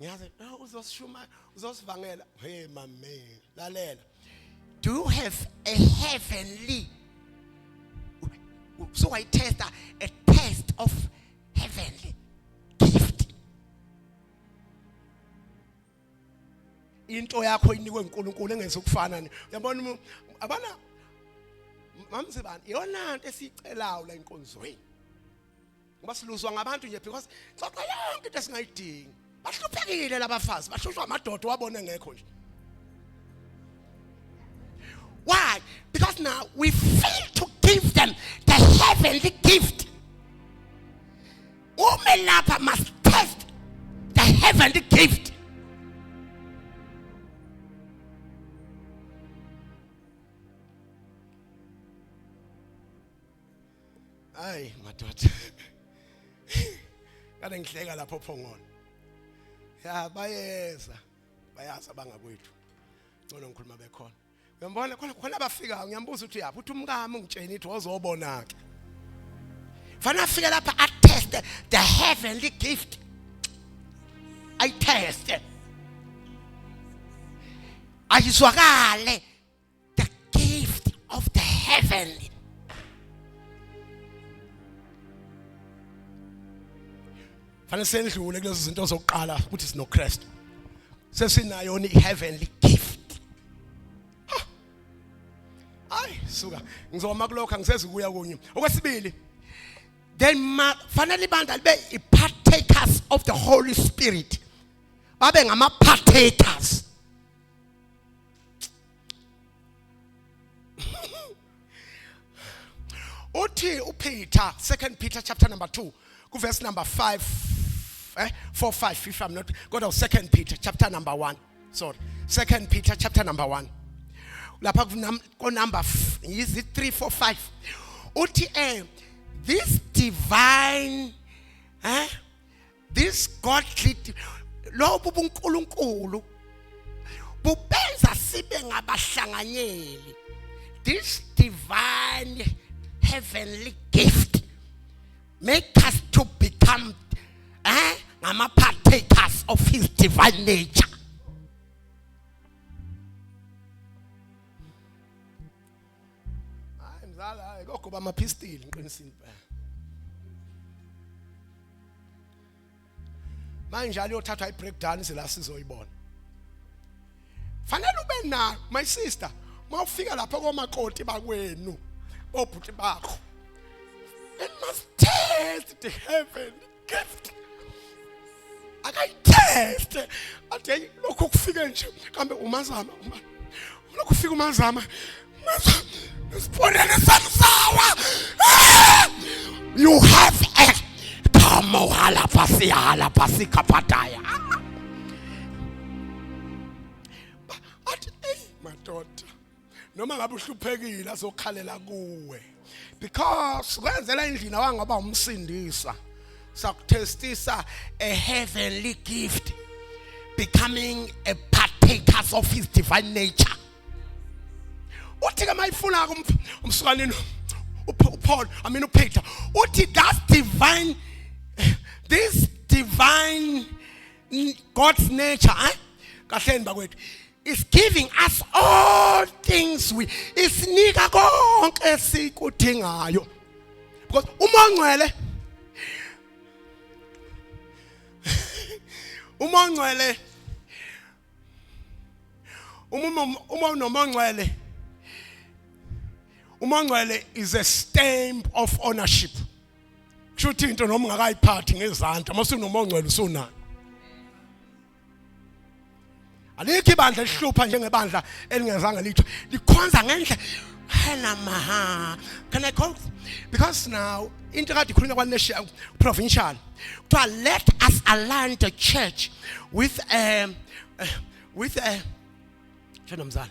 Ngiyazi uzosivangela hey mama lalela. Do you have a heavenly so I taste a taste of heavenly gift? Into yakho inikwe uNkulunkulu engeze ukufana ni. Uyabona abana mamzibani iyona into esicelayo la inkonzweni. Ngoba siluzwa ngabantu nje because xoxa yonke into esingayidingi. Bahluphekile labafazi, bahlushwa amadoda wabona ngekho nje. Why? Because now we fail to give them the heavenly gift. Umelapha must test the heavenly gift. Ay, madoda. Kade ngihleka lapho phongona. Ya bayaza bangakwethu. Ngcono ngikhuluma bekhona. Ngiyambona khona abafika ngiyambuza ukuthi yaphi uthi umkami ungitshela ithi wozobona ke. Fana afika lapha I test the heavenly gift. I test. Ayizwakale the gift of the heavenly. Fana sendlule kulezi zinto zokuqala ukuthi sino Christ. Sesinayo ni heavenly gift. Ay suka ngizoma kulokho angisezi kuya kunye. Okwesibili then fanele ibandla libe partakers of the Holy Spirit. Babe ngama partakers. Uthi uPeter 2 Peter chapter number 2 ku verse number 4-5 if I'm not go to 2 Peter chapter number 1. Sorry. 2 Peter chapter number 1. Lapha ku number is it 3, 4, 5. Uthi this divine this godly lo bubunkulunkulu bubenza sibe ngabahlanganyeli. This divine heavenly gift make us to become partakers of his divine nature. kuba amapistol ngiqinisile phela manje njalo uyothathwa i-breakdown sela sizoyibona fanele ube nayo my sister mawufika lapha komakoti bakwenu obhuti bakho and must taste the heaven gift akayitest athe lokho kufike nje kambe umazama lokho kufika umazama Sponene samsawa. You have a kamo hala pasi kapataya. But madoda noma ngabe uhluphekile azokhalela kuwe because kwenzela indlini awangaba umsindisa sakutestisa a heavenly gift becoming a partakers of his divine nature. Uthi ke mayifuna umsukanini uPaul uPeter uthi this divine God's nature kahleni bakwethu is giving us all things isinika konke esikudingayo because uMongcwele uMongcwele is a stamp of ownership. Kushuthi into noma ungakayiphathi ngezandla mase unoMongcwele usuna. Alikho ibandla lihlupha njengebandla elingezange litho likhonza ngendlela hena maha. Can I call? Because now into kade khulunywa kwa provincial to let us align the church with Mzala.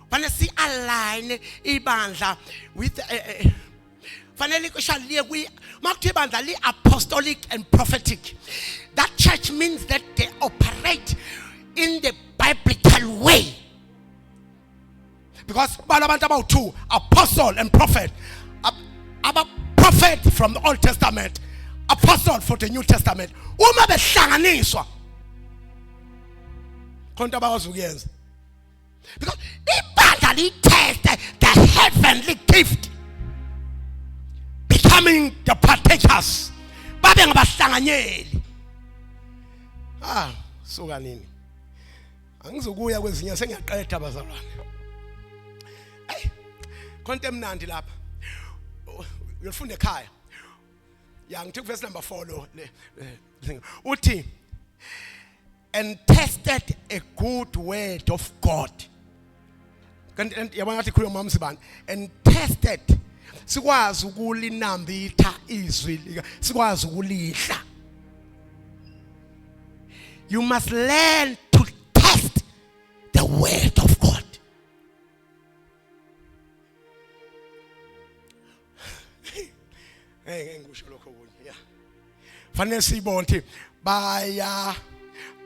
When see align ibandla with fanele kushaliye kwi makuthi ibandla li apostolic and prophetic. That church means that they operate in the biblical way. Because abantu about two, apostle and prophet. About prophet from the Old Testament, apostle for the New Testament. Uma behlanganiswa. Konke abawazukuyenza. Because ibandla litest the heavenly gift, becoming the partakers. Babe ngabahlanganyeli. Suka nini. Angizokuya kwezinye sengiyaqeda abazalwane. Konke emnandi lapha. Uyofunda ekhaya. Ya ngithi verse number 4 lo uthi and tested a good word of God. Kanti yabona ngathi khuluma umsibani and tested sikwazi ukulinambitha izwi sikwazi ukulihla. You must learn to test the word of God. Ngisho lokho kunye yeah fanele sibone ukuthi baya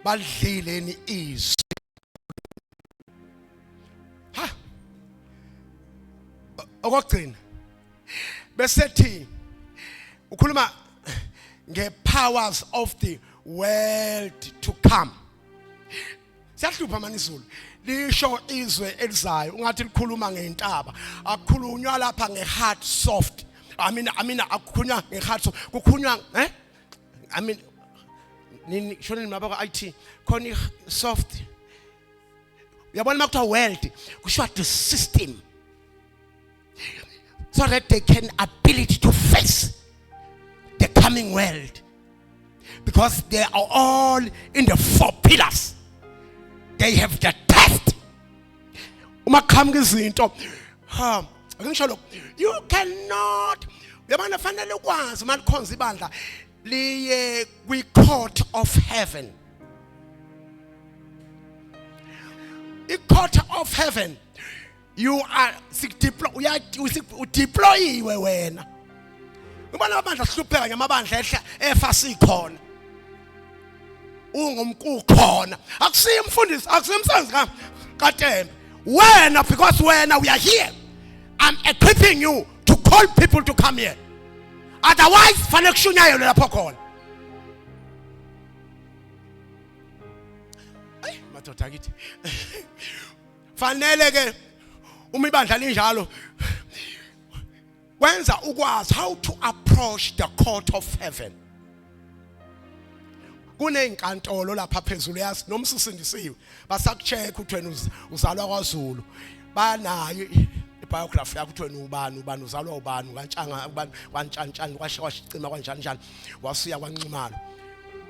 badlileni izwi okugcina bese thi ukhuluma nge-powers of the world to come. Siyahlupha manisulu lisho izwe elizayo ungathi likhuluma ngeintaba akukhulunywa lapha ngeheart soft. I mean akukhulunywa ngeheart soft kukhulunywa nini shonini mabaka IT khona soft uyabona makuthiwa world kusho the system so that they can ability to face the coming world because they are all in the 4 pillars. They have the test. Uma qhamuka izinto akungisho lokho you cannot uyabona fanele ukwazi malikhonza ibandla liye kwi court of heaven. I court of heaven you are deployiwe wena. Ubona amandla sihlupheka ngamabandla efa sikhona. Ungumkukhona. Akusiyo umfundisi, akusimsebenzi kaTembe. Wena because wena we are here. I'm equipping you to call people to come here. Otherwise fanele kushunyayo lapho khona. Madoda kithi. Fanele ke uma ibandla linjalo wenza ukwazi how to approach the court of heaven. Kunenkantolo lapha phezulu yazi noma usindisiwe basakucheck ukuthi wena uzalwa kwaZulu banayo biography yakho ukuthi wena ubani uzalwa ubani kaNtshanga ubani kwaNtshantshani kwashicima kanjani njani wasuya kwaNxumalo.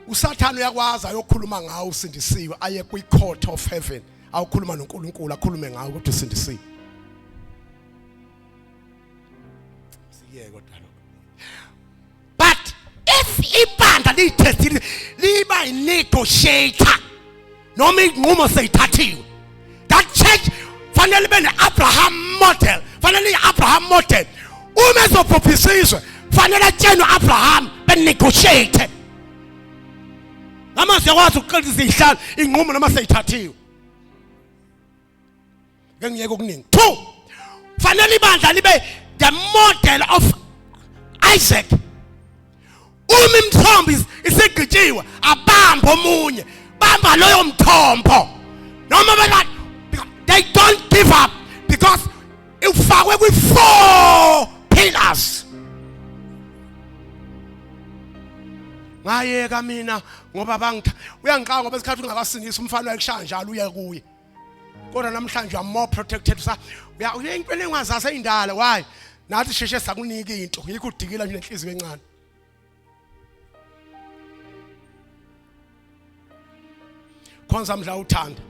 USathane uyakwazi ayokhuluma ngawo usindisiwe aye kwi court of heaven awukhuluma noNkulunkulu akhulume ngawo ukuthi usindisiwe. Siyeke kodwa lokho. But if ibandla liyithestile liba negotiator noma inqumo seyithathiwe, that church fanele bene Abraham model, fanele iAbraham model. Uma ezophisizwe fanele atshene uAbraham benegotiate. Nama siyakwazi ukuqedisa izihlalo inqumo noma seyithathiwe. Ngeke okuningi. 2, fanele ibandla libe the model of Isaac. Uma imithombo isigqitshiwe abamba omunye bamba loyo mthombo noma they don't give up because ufakwe kwi 4 pillars. Ngayeka mina ngoba uyangixaka ngoba isikhathi ungakasindisa umfana wayekushaya njalo uye kuye. Kodwa namhlanje I'm more protected sa into engazasa indala why nathi sheshe sakunika into yikho udikila nje nenhliziyo encane. Khonza mdla uthanda.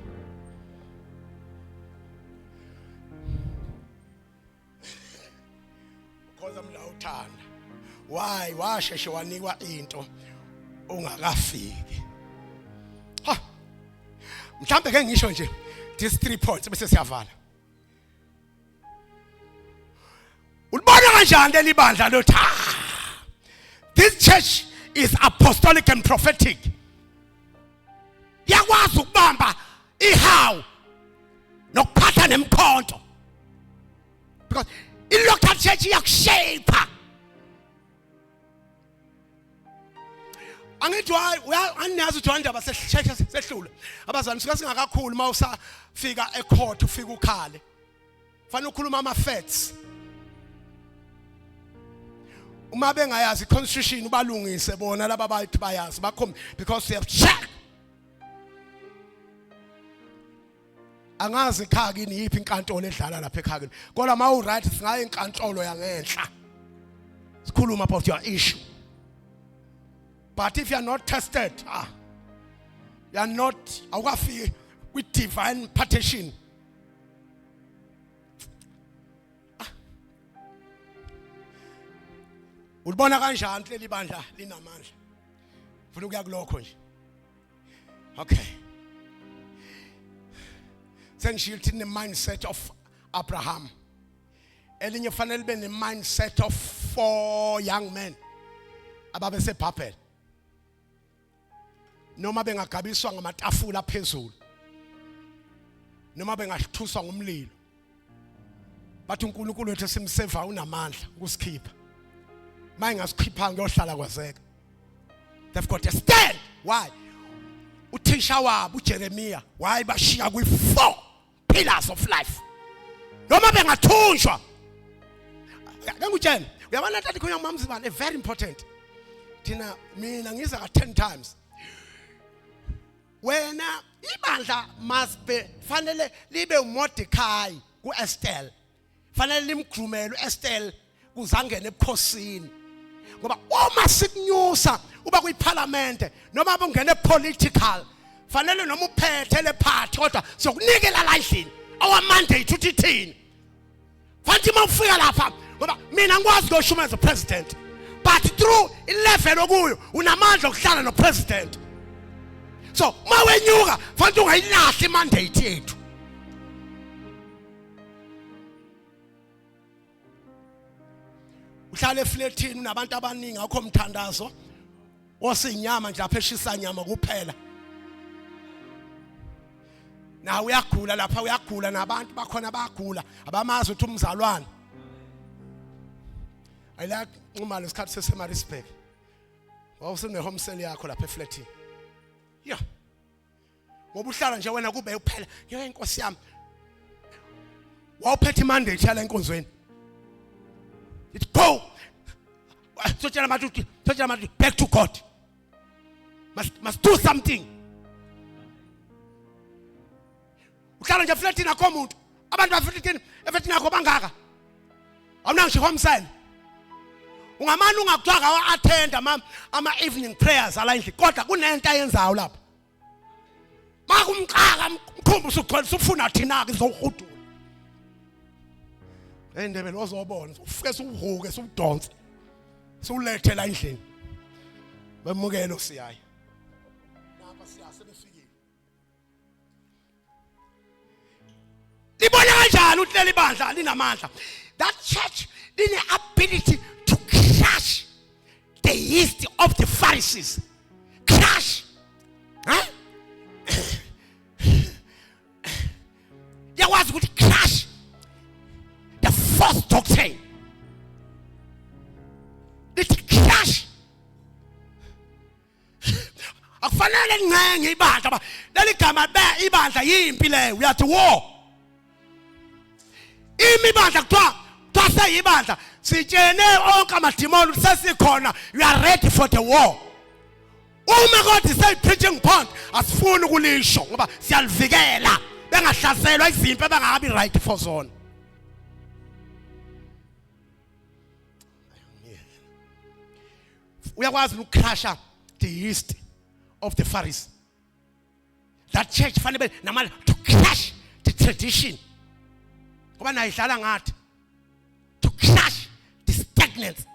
Khonza mdla uthanda. Why washeshe wanikwa into ungakafiki. Ha. Mhlambe ke ngisho nje these 3 points bese siyavala. Ulibona kanjani leli bandla lo tha? This church is apostolic and prophetic. Yakwazi ukubamba ihawu nokuphatha nemkhonto. Because in local church yakushape. Angithi anazi ukuthi wandaba sechurch sehlule. Abazali sika singakakhulu mawusafika ecourt ufika ukhale. Fanele ukhuluma ama facts. Uma bengayazi constitution ubalungise bona laba bathi bayazi bakhombe because they have checked. Angazi ekhaya kini yiphi inkantolo edlala lapha ekhaya kini. Kodwa mawu right singaye inkantolo yangenhla. Sikhuluma about your issue. But if you are not tested, you are not awafiki with divine partition. Ulibona kanjani leli bandla linamandla? Ufuna ukuya kulokho nje. Okay. Sengishilo in the mindset of Abraham. Elinye fanele be the mindset of 4 young men. Ababe seBhabhela. Noma bengagabiswa ngamatafula phezulu. Noma bengathuswa ngumlilo. Bathi uNkulunkulu wethu simseva unamandla ukusikhipha. Mayingasikhipha ngiyohlala kwazeka. They've got to stand. Why? Uthisha wabo uJeremiah why bashiya kwi 4 pillars of life. Noma bengathunjwa. Ngikutshela, uyabona ntathi khona mamzibane very important. Thina mina ngiza ka 10 times. Wena ibandla must be fanele libe uMordecai kuEsther. Fanele limgrumele uEsther kuzangena ebukhosini. Ngoba uma sikunyusa uba kwiparliament noma bungena political fanele noma uphethe le party kodwa sokunikela la endlini our mandate uthi thini. Fanele mawufika lapha ngoba mina ngikwazi ukushuma as a president but through level okuyo unamandla okuhlala no president. So mawenyuka fanele ungayilahli mandate yethu. Uhlala eflatini unabantu abaningi akho mthandazo osinyama nje lapha eshisa nyama kuphela. Na uyagula lapha uyagula nabantu bakhona bayagula abamazi ukuthi umzalwane. Ayila uma lesikhathi seseMaritzburg. Wawusene home cell yakho lapha eflatini. Yeah. Ngoba uhlala nje wena kube uphela. Yho inkosi yami. Wawuphethe mandate yala enkonzweni. It's go. Back to God. Must do something. Uhlala nje flatini akho umuntu. Abantu baflatini, eflatini akho bangaka. Awunangisho homsele. Ungamani ungakuthiwa ngawa attend ama evening prayers ala endlini kodwa kunento ayenzayo lapha. Makumqaka mkhumbu usugcwala usufuna thina ke izowuhudula. Endebele ozobona ufike uvuke usudonse. Sulethe la endlini. Bemukelo siyaya. Lapha siyasebefikile. Libona kanjani uhleli bandla linamandla. That church the ability to crush the yeast of the Pharisees. Crush. Huh? There was good crush the false doctrine. It crush. Akufanele ngenge ibandla ba leligama be ibandla yimpi leyo uyathi war. Imibandla kuthiwa ibandla sitshene onke amadimoni sesikhona you are ready for the war. Uma kodwa say preaching point asifuni ukulisho ngoba siyalivikela bengahlaselwa izimpi abangakabi right for zone. Uyakwazi ukucrusha the yeast of the Pharisees. That church fanele namala to crush the tradition. Ngoba nayidlala ngathi to crush the stagnant.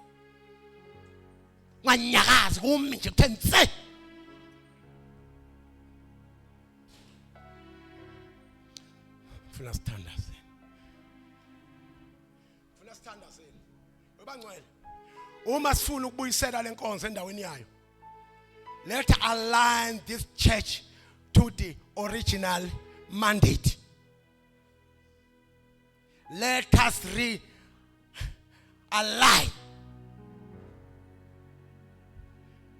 Nganyakazi kumi nje kuthe nse. Funa standards. Funa standards. Ubangcwele. Uma sifuna ukubuyisela lenkonzo endaweni yayo. Let align this church to the original mandate. Let us realign.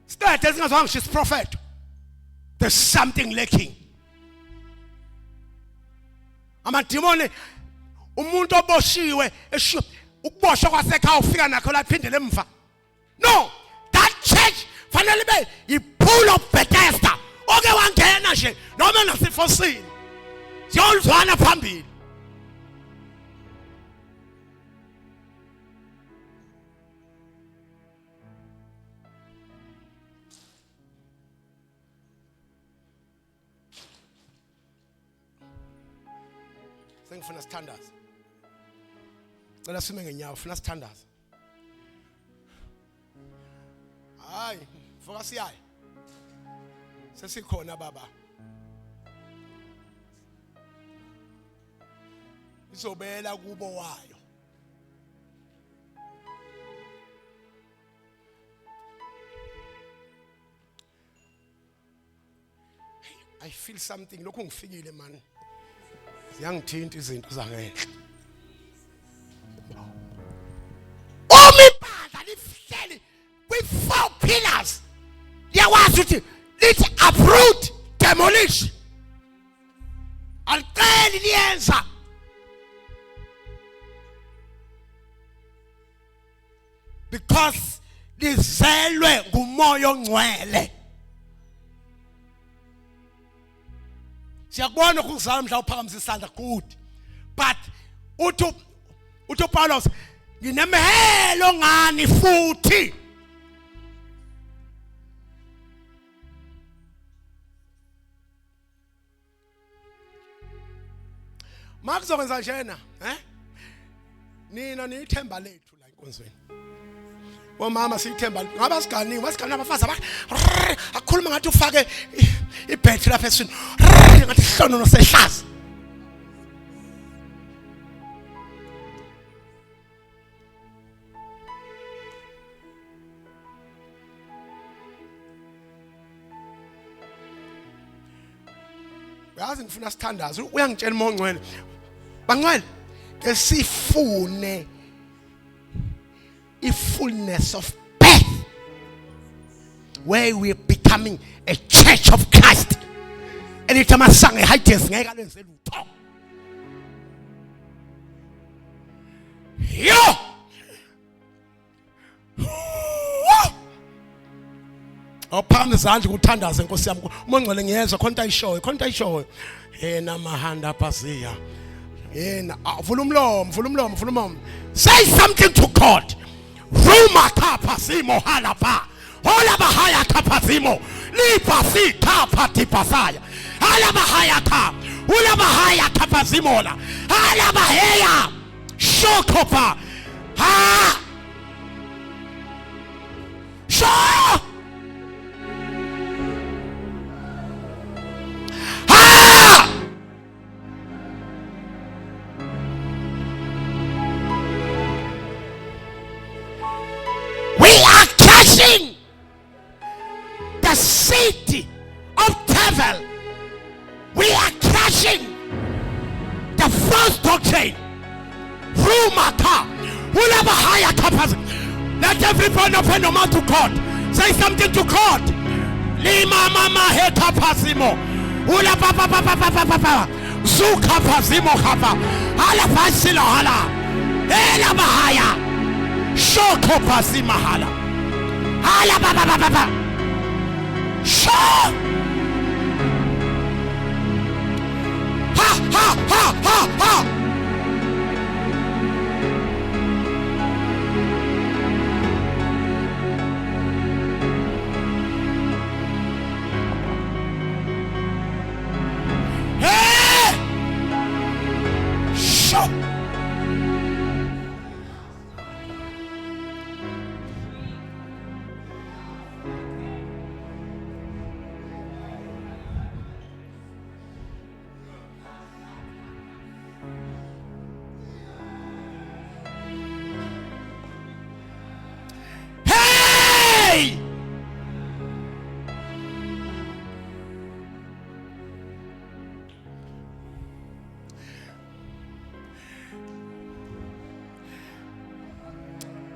Start as long as she's prophet. There's something lacking. Amadimoni umuntu oboshiwe ukuboshwa kwasekhaya ufika nakho la phindele emva. No, that church fanele be ipool of Bethesda. Oke wangena nje noma nasifosini. Siyolwana phambili. Sengifuna standards. Cela sime ngenyawo ufuna standards. Hayi, focus yayi. Sesikhona baba. Izobela kubo wayo. I feel something lokhu ngifikile man. Siyangithinta izinto zangenhle. Omibandla lihleli with 4 pillars. Yawazi ukuthi lithi uproot, demolish. Alqeli liyenza. Because lizelwe ngumoya ongcwele. Siyakubona ukuzama mhla uphakamisa isandla good. But uthi Paulos nginemhelo ngani futhi. Makuzokwenza njena, Nina nithemba lethu la inkonzweni. Omama siyithemba ngaba siganiwe, masigana abafazi akhuluma ngathi ufake ibhetri lapha esini. Ngathi hlono nosehlazi. Yazi ngifuna standards. Uyangitshela uMongcwele. Bangcwele esifune a fullness of birth where we are becoming a church of Christ. Anytime I sang a high test, I got say lutho. Yo, awuphakame izandla ukuthandaza Nkosi yami umongcwele ngiyezwa khona ayishoyo yena mahanda phasiya yena vula umlomo say something to God Roma kapasimo halapa hola bahaya kapasimo lipasi kapati pasaya hala bahaya ka ula bahaya kapasimola hala bahaya shokopa ha sho the city of Tevel. We are crushing the false doctrine. Rumaka. Haya kapaz. Let everyone open your mouth to God. Say something to God. Lima mama he kapazimo. Ula papa papa. Zuka pazimo kapa. Hala pasila hala. Ela bahaya. Shoko pazima hala. Hala papa. Sure. Ha ha ha ha ha. Hey!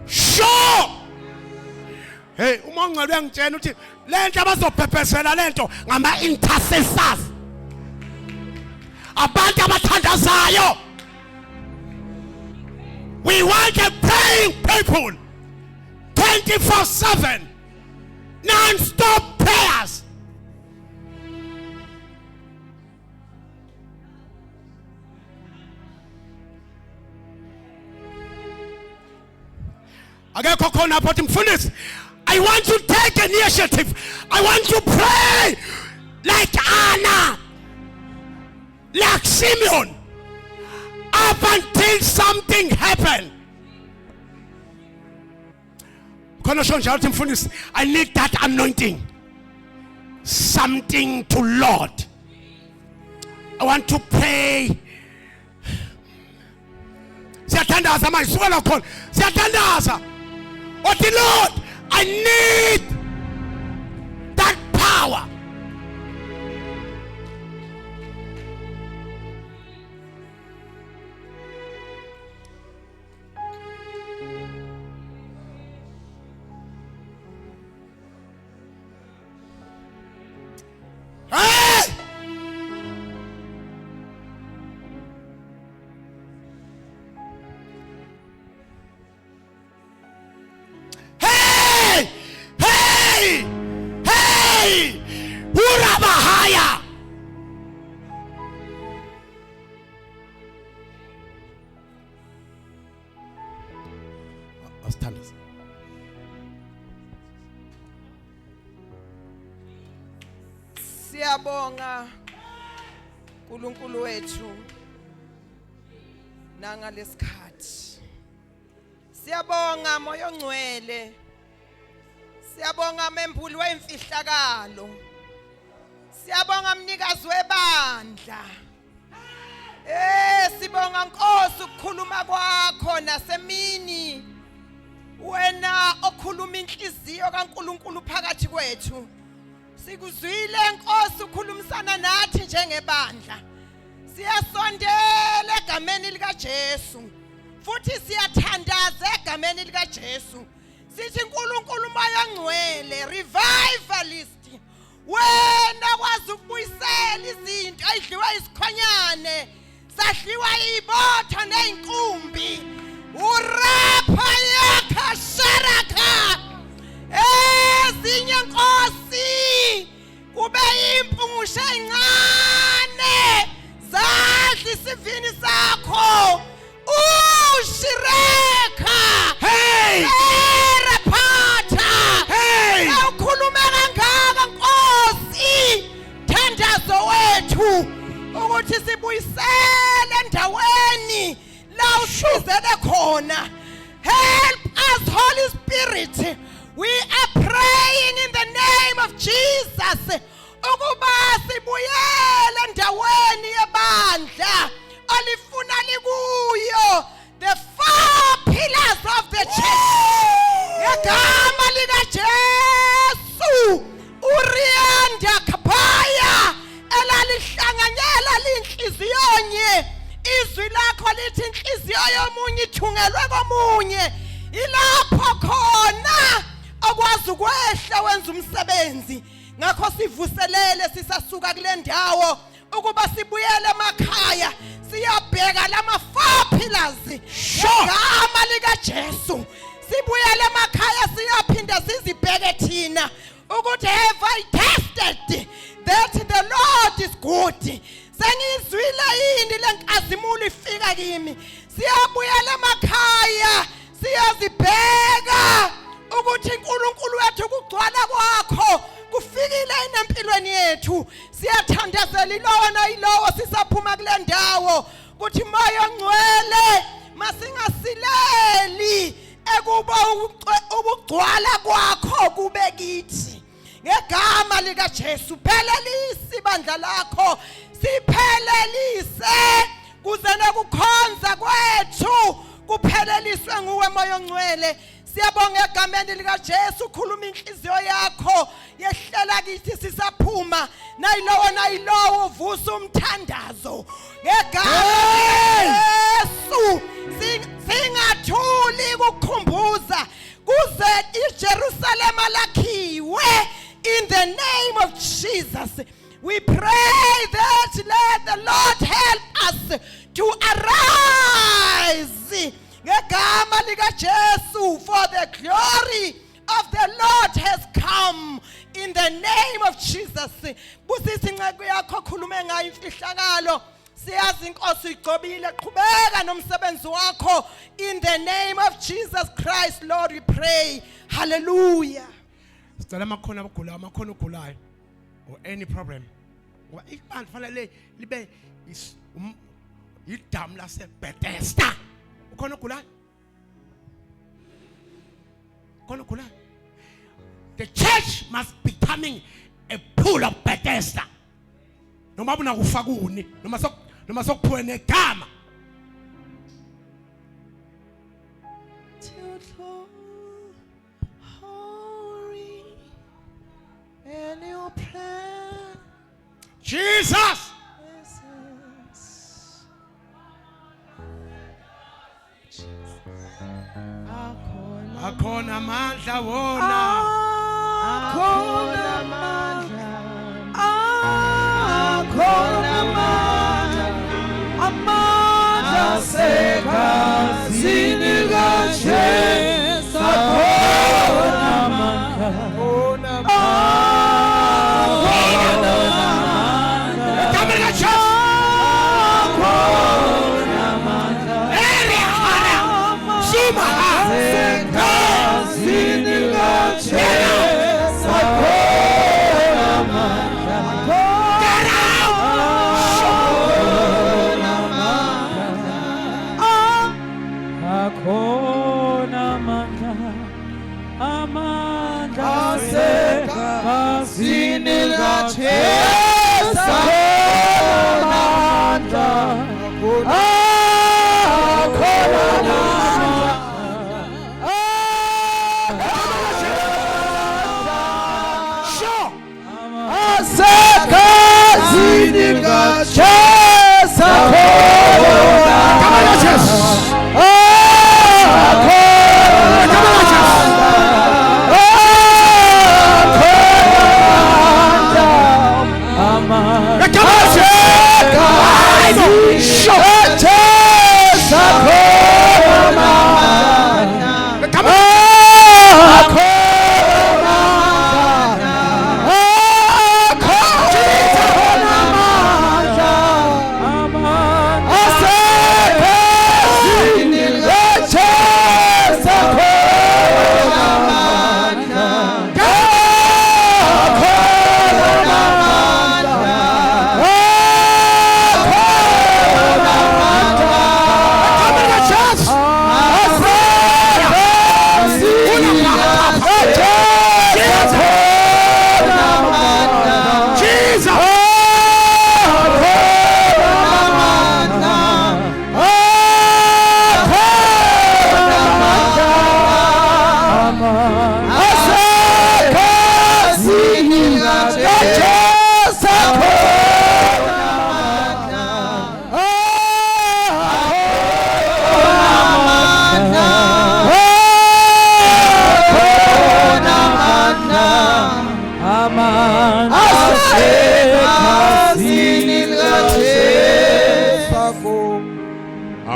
Sure. Hey, umongcwele ngitshela uthi lento abazophephesela lento ngama intercessors. Abantu abathandazayo. We want a praying people 24/7 non-stop prayers. Akekho khona apho mfundisi I want to take initiative. I want to pray like Anna, like Simeon, up until something happened. I need that anointing. Something to Lord. I want to pray. Siyatandaza manje suka khona. Siyatandaza. Oh the Lord, I need that power. Hey! Hey! Urabahaya! Stand us. Siyabonga uNkulunkulu wethu nanga lesikhathi. Siyabonga moyo ongcwele. Siyabonga membuli wemfihlakalo. Siyabonga mnikazi webandla. Sibonga Nkosi ukukhuluma kwakho nasemini. Wena okhuluma inhliziyo kaNkulunkulu phakathi kwethu. Sikuzwile Nkosi ukhulumisana nathi njengebandla. Siyasondela egameni lika Jesu. Futhi siyathandaza egameni lika Jesu. Sithi uNkulunkulu moya ngcwele revivalist. Wena kwazi ukubuyisela izinto ayidliwa isikhonyane. Sadliwa ibotha neinkumbi. Urapha yakha sharaka. Ezinye Nkosi ube impungushe encane zadla isivini sakho ushireka Hey! Repata Hey! awukhulume kangaka Nkosi thandazo wethu ukuthi sibuyisele endaweni la usizele khona. Help us, Holy Spirit. We are praying in the name of Jesus. Ukuba sibuyele endaweni yebandla olifuna likuyo. The 4 pillars of the church. Ngegama lika Jesu. Urianda kapaya elalihlanganyela linhliziyonye. Izwi lakho lithi inhliziyo yomunye ithungelwe komunye. Ilapho khona okwazi ukwehla wenza umsebenzi. Ngakho sivuselele sisasuka kule ndawo ukuba sibuyele emakhaya siyabheka lama 4 pillars ngegama lika Jesu. Sibuyele emakhaya siyaphinda sizibheke thina ukuthi have I tested that the Lord is good. Sengizwile yini lenkazimulo ifika kimi. Siyabuyela emakhaya siyazibheka ukuthi uNkulunkulu wethu kugcwala kwakho kufikile empilweni yethu. Siyathandazela ilowo sisaphuma kule ndawo ukuthi moya ongcwele masingasileli ekuba ukugcwala kwakho kube kithi. Ngegama lika Jesu phelelisa ibandla lakho, siphelelise kuze nokukhonza kwethu kupheleliswe nguwe moya ongcwele. Siyabonga egameni lika Jesu, khuluma inhliziyo yakho yehlela kithi sisaphuma nayilowo vusa umthandazo ngegama Jesu. Singathuli ukukhumbuza kuze iJerusalem lakhiwe. In the name of Jesus, we pray that let the Lord help us to arise. Ngegama lika Jesu, for the glory of the Lord has come. In the name of Jesus. Busisi inceku yakho khulume ngayo imfihlakalo. Siyazi Nkosi igcobile, qhubeka nomsebenzi wakho. In the name of Jesus Christ, Lord, we pray. Hallelujah. Sicela amakhona abagulayo, amakhona ogulayo or any problem. Ngoba ibandla fanele libe idamu lase Bethesda. Ukhona ogulayo? Ukhona ogulayo? The church must becoming a pool of Bethesda. Noma buna kufa kuni, noma sokuphuwe negama. Jesus. Akhona amandla wona. Akhona amandla. Akhona amandla. Amandla segazini kaJesu. Akhona amandla.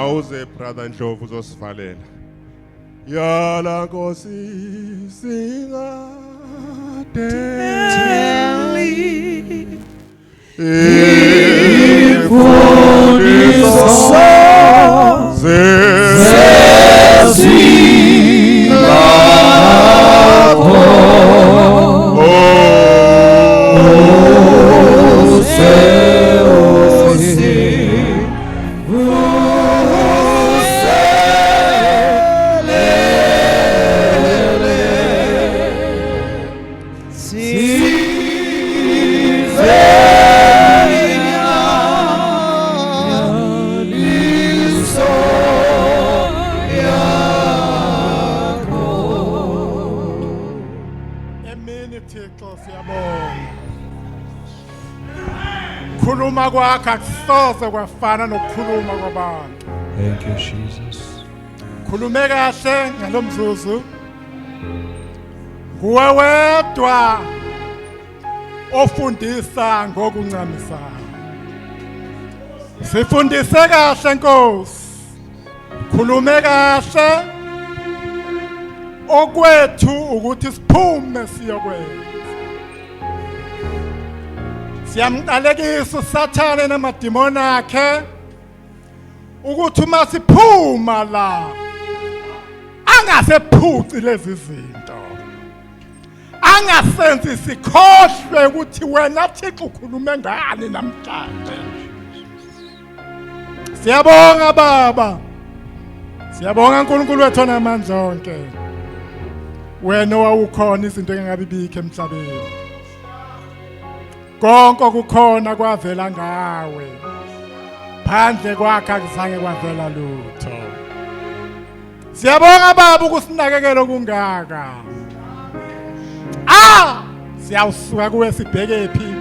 awuze brother Ndlovu uzosivalela yala Nkosi singade Khuluma kwakhe akusoze kwafana nokukhuluma kwabantu. Thank you, Jesus. Khulume kahle ngalomzuzu. Nguwe wedwa ofundisa ngokuncamisayo. Sifundise kahle Nkosi. Khulume kahle. Okwethu ukuthi siphume siyokwenza. Siyamqalekisa uSathane namadimoni akhe ukuthi uma siphuma la angasephuci lezi zinto. Angasenzi sikhohlwe ukuthi wena Thixo ukhulume ngani namhlanje. Siyabonga Baba. Siyabonga uNkulunkulu wethu onamandla onke. Wena wawukhona izinto engabe bikho emhlabeni. Konke okukhona kwavela ngawe. Phandle kwakhe akuzange kwavela lutho. Siyabonga Baba ukusinakekela okungaka. Siyawusuka kuwe sibheke phi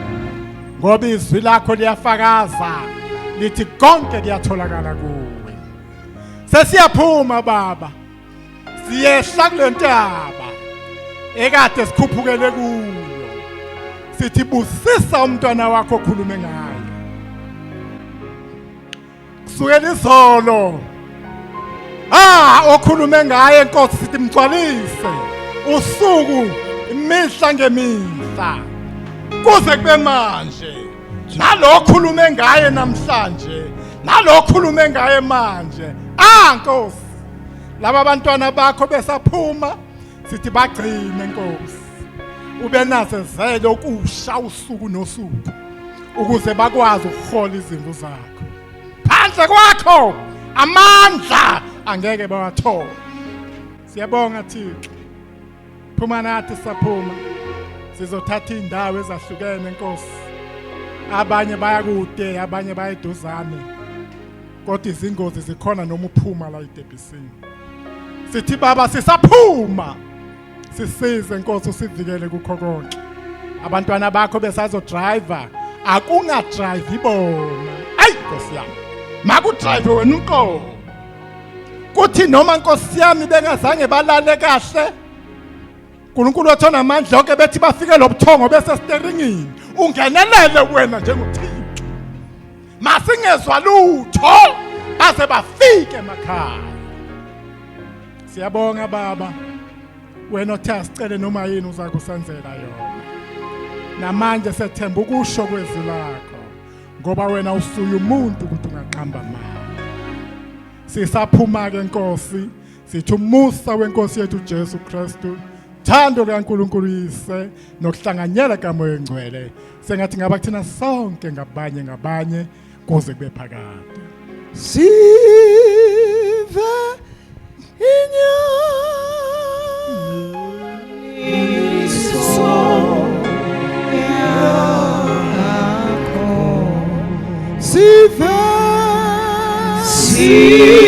ngoba izwi lakho liyafakaza lithi konke kuyatholakala kuwe. Sesiyaphuma Baba. Siyehla kule ntaba ekade sikhuphukele kuyo. Sithi busisa umntwana wakho okhulume ngayo. Kusukela izolo okhulume ngaye Nkosi sithi mgcwalise usuku imihla ngemihla kuze kube manje. Nalokhulume ngaye namhlanje nalokhulume ngaye manje. Nkosi laba bantwana bakho besaphuma sithi bagcine Nkosi. Ube nazezele okusha usuku nosuku ukuze bakwazi ukuhola izimvu zakho. Phandle kwakho amandla angeke bawathola. Siyabonga Thixo. Phuma nathi saphuma. Sizothatha indawo ezahlukene Nkosi. Abanye baya kude, abanye baya eduzane. Kodwa izingozi zikhona noma uphuma la eDebhisini. Sithi Baba sisaphuma. Sisize Nkosi usivikele kukho konke. Abantwana bakho besazo driver akunga drive ibona. Nkosi yami. Maku drive wena uNkosi. Kuthi noma Nkosi yami bengazange balale kahle. uNkulunkulu wethu onamandla onke bethi bafike lobuthongo bese steeringini. Ungenelele wena njengoThixo. Masingezwa lutho baze bafike emakhaya. Siyabonga Baba. Wena othe sicele noma yini uza kusenzela yona. Namanje sethemba ukusho kwezwi lakho ngoba wena usuya umuntu ukuthi ungaqamba mali. Sisaphuma ke Nkosi, sithi umusa weNkosi yethu Jesu Kristu, thando likaNkulunkulu Yise nokuhlanganyela kaMoya Engcwele. Sengathi ngaba kuthina sonke ngabanye kuze kube phakade. Sive Sive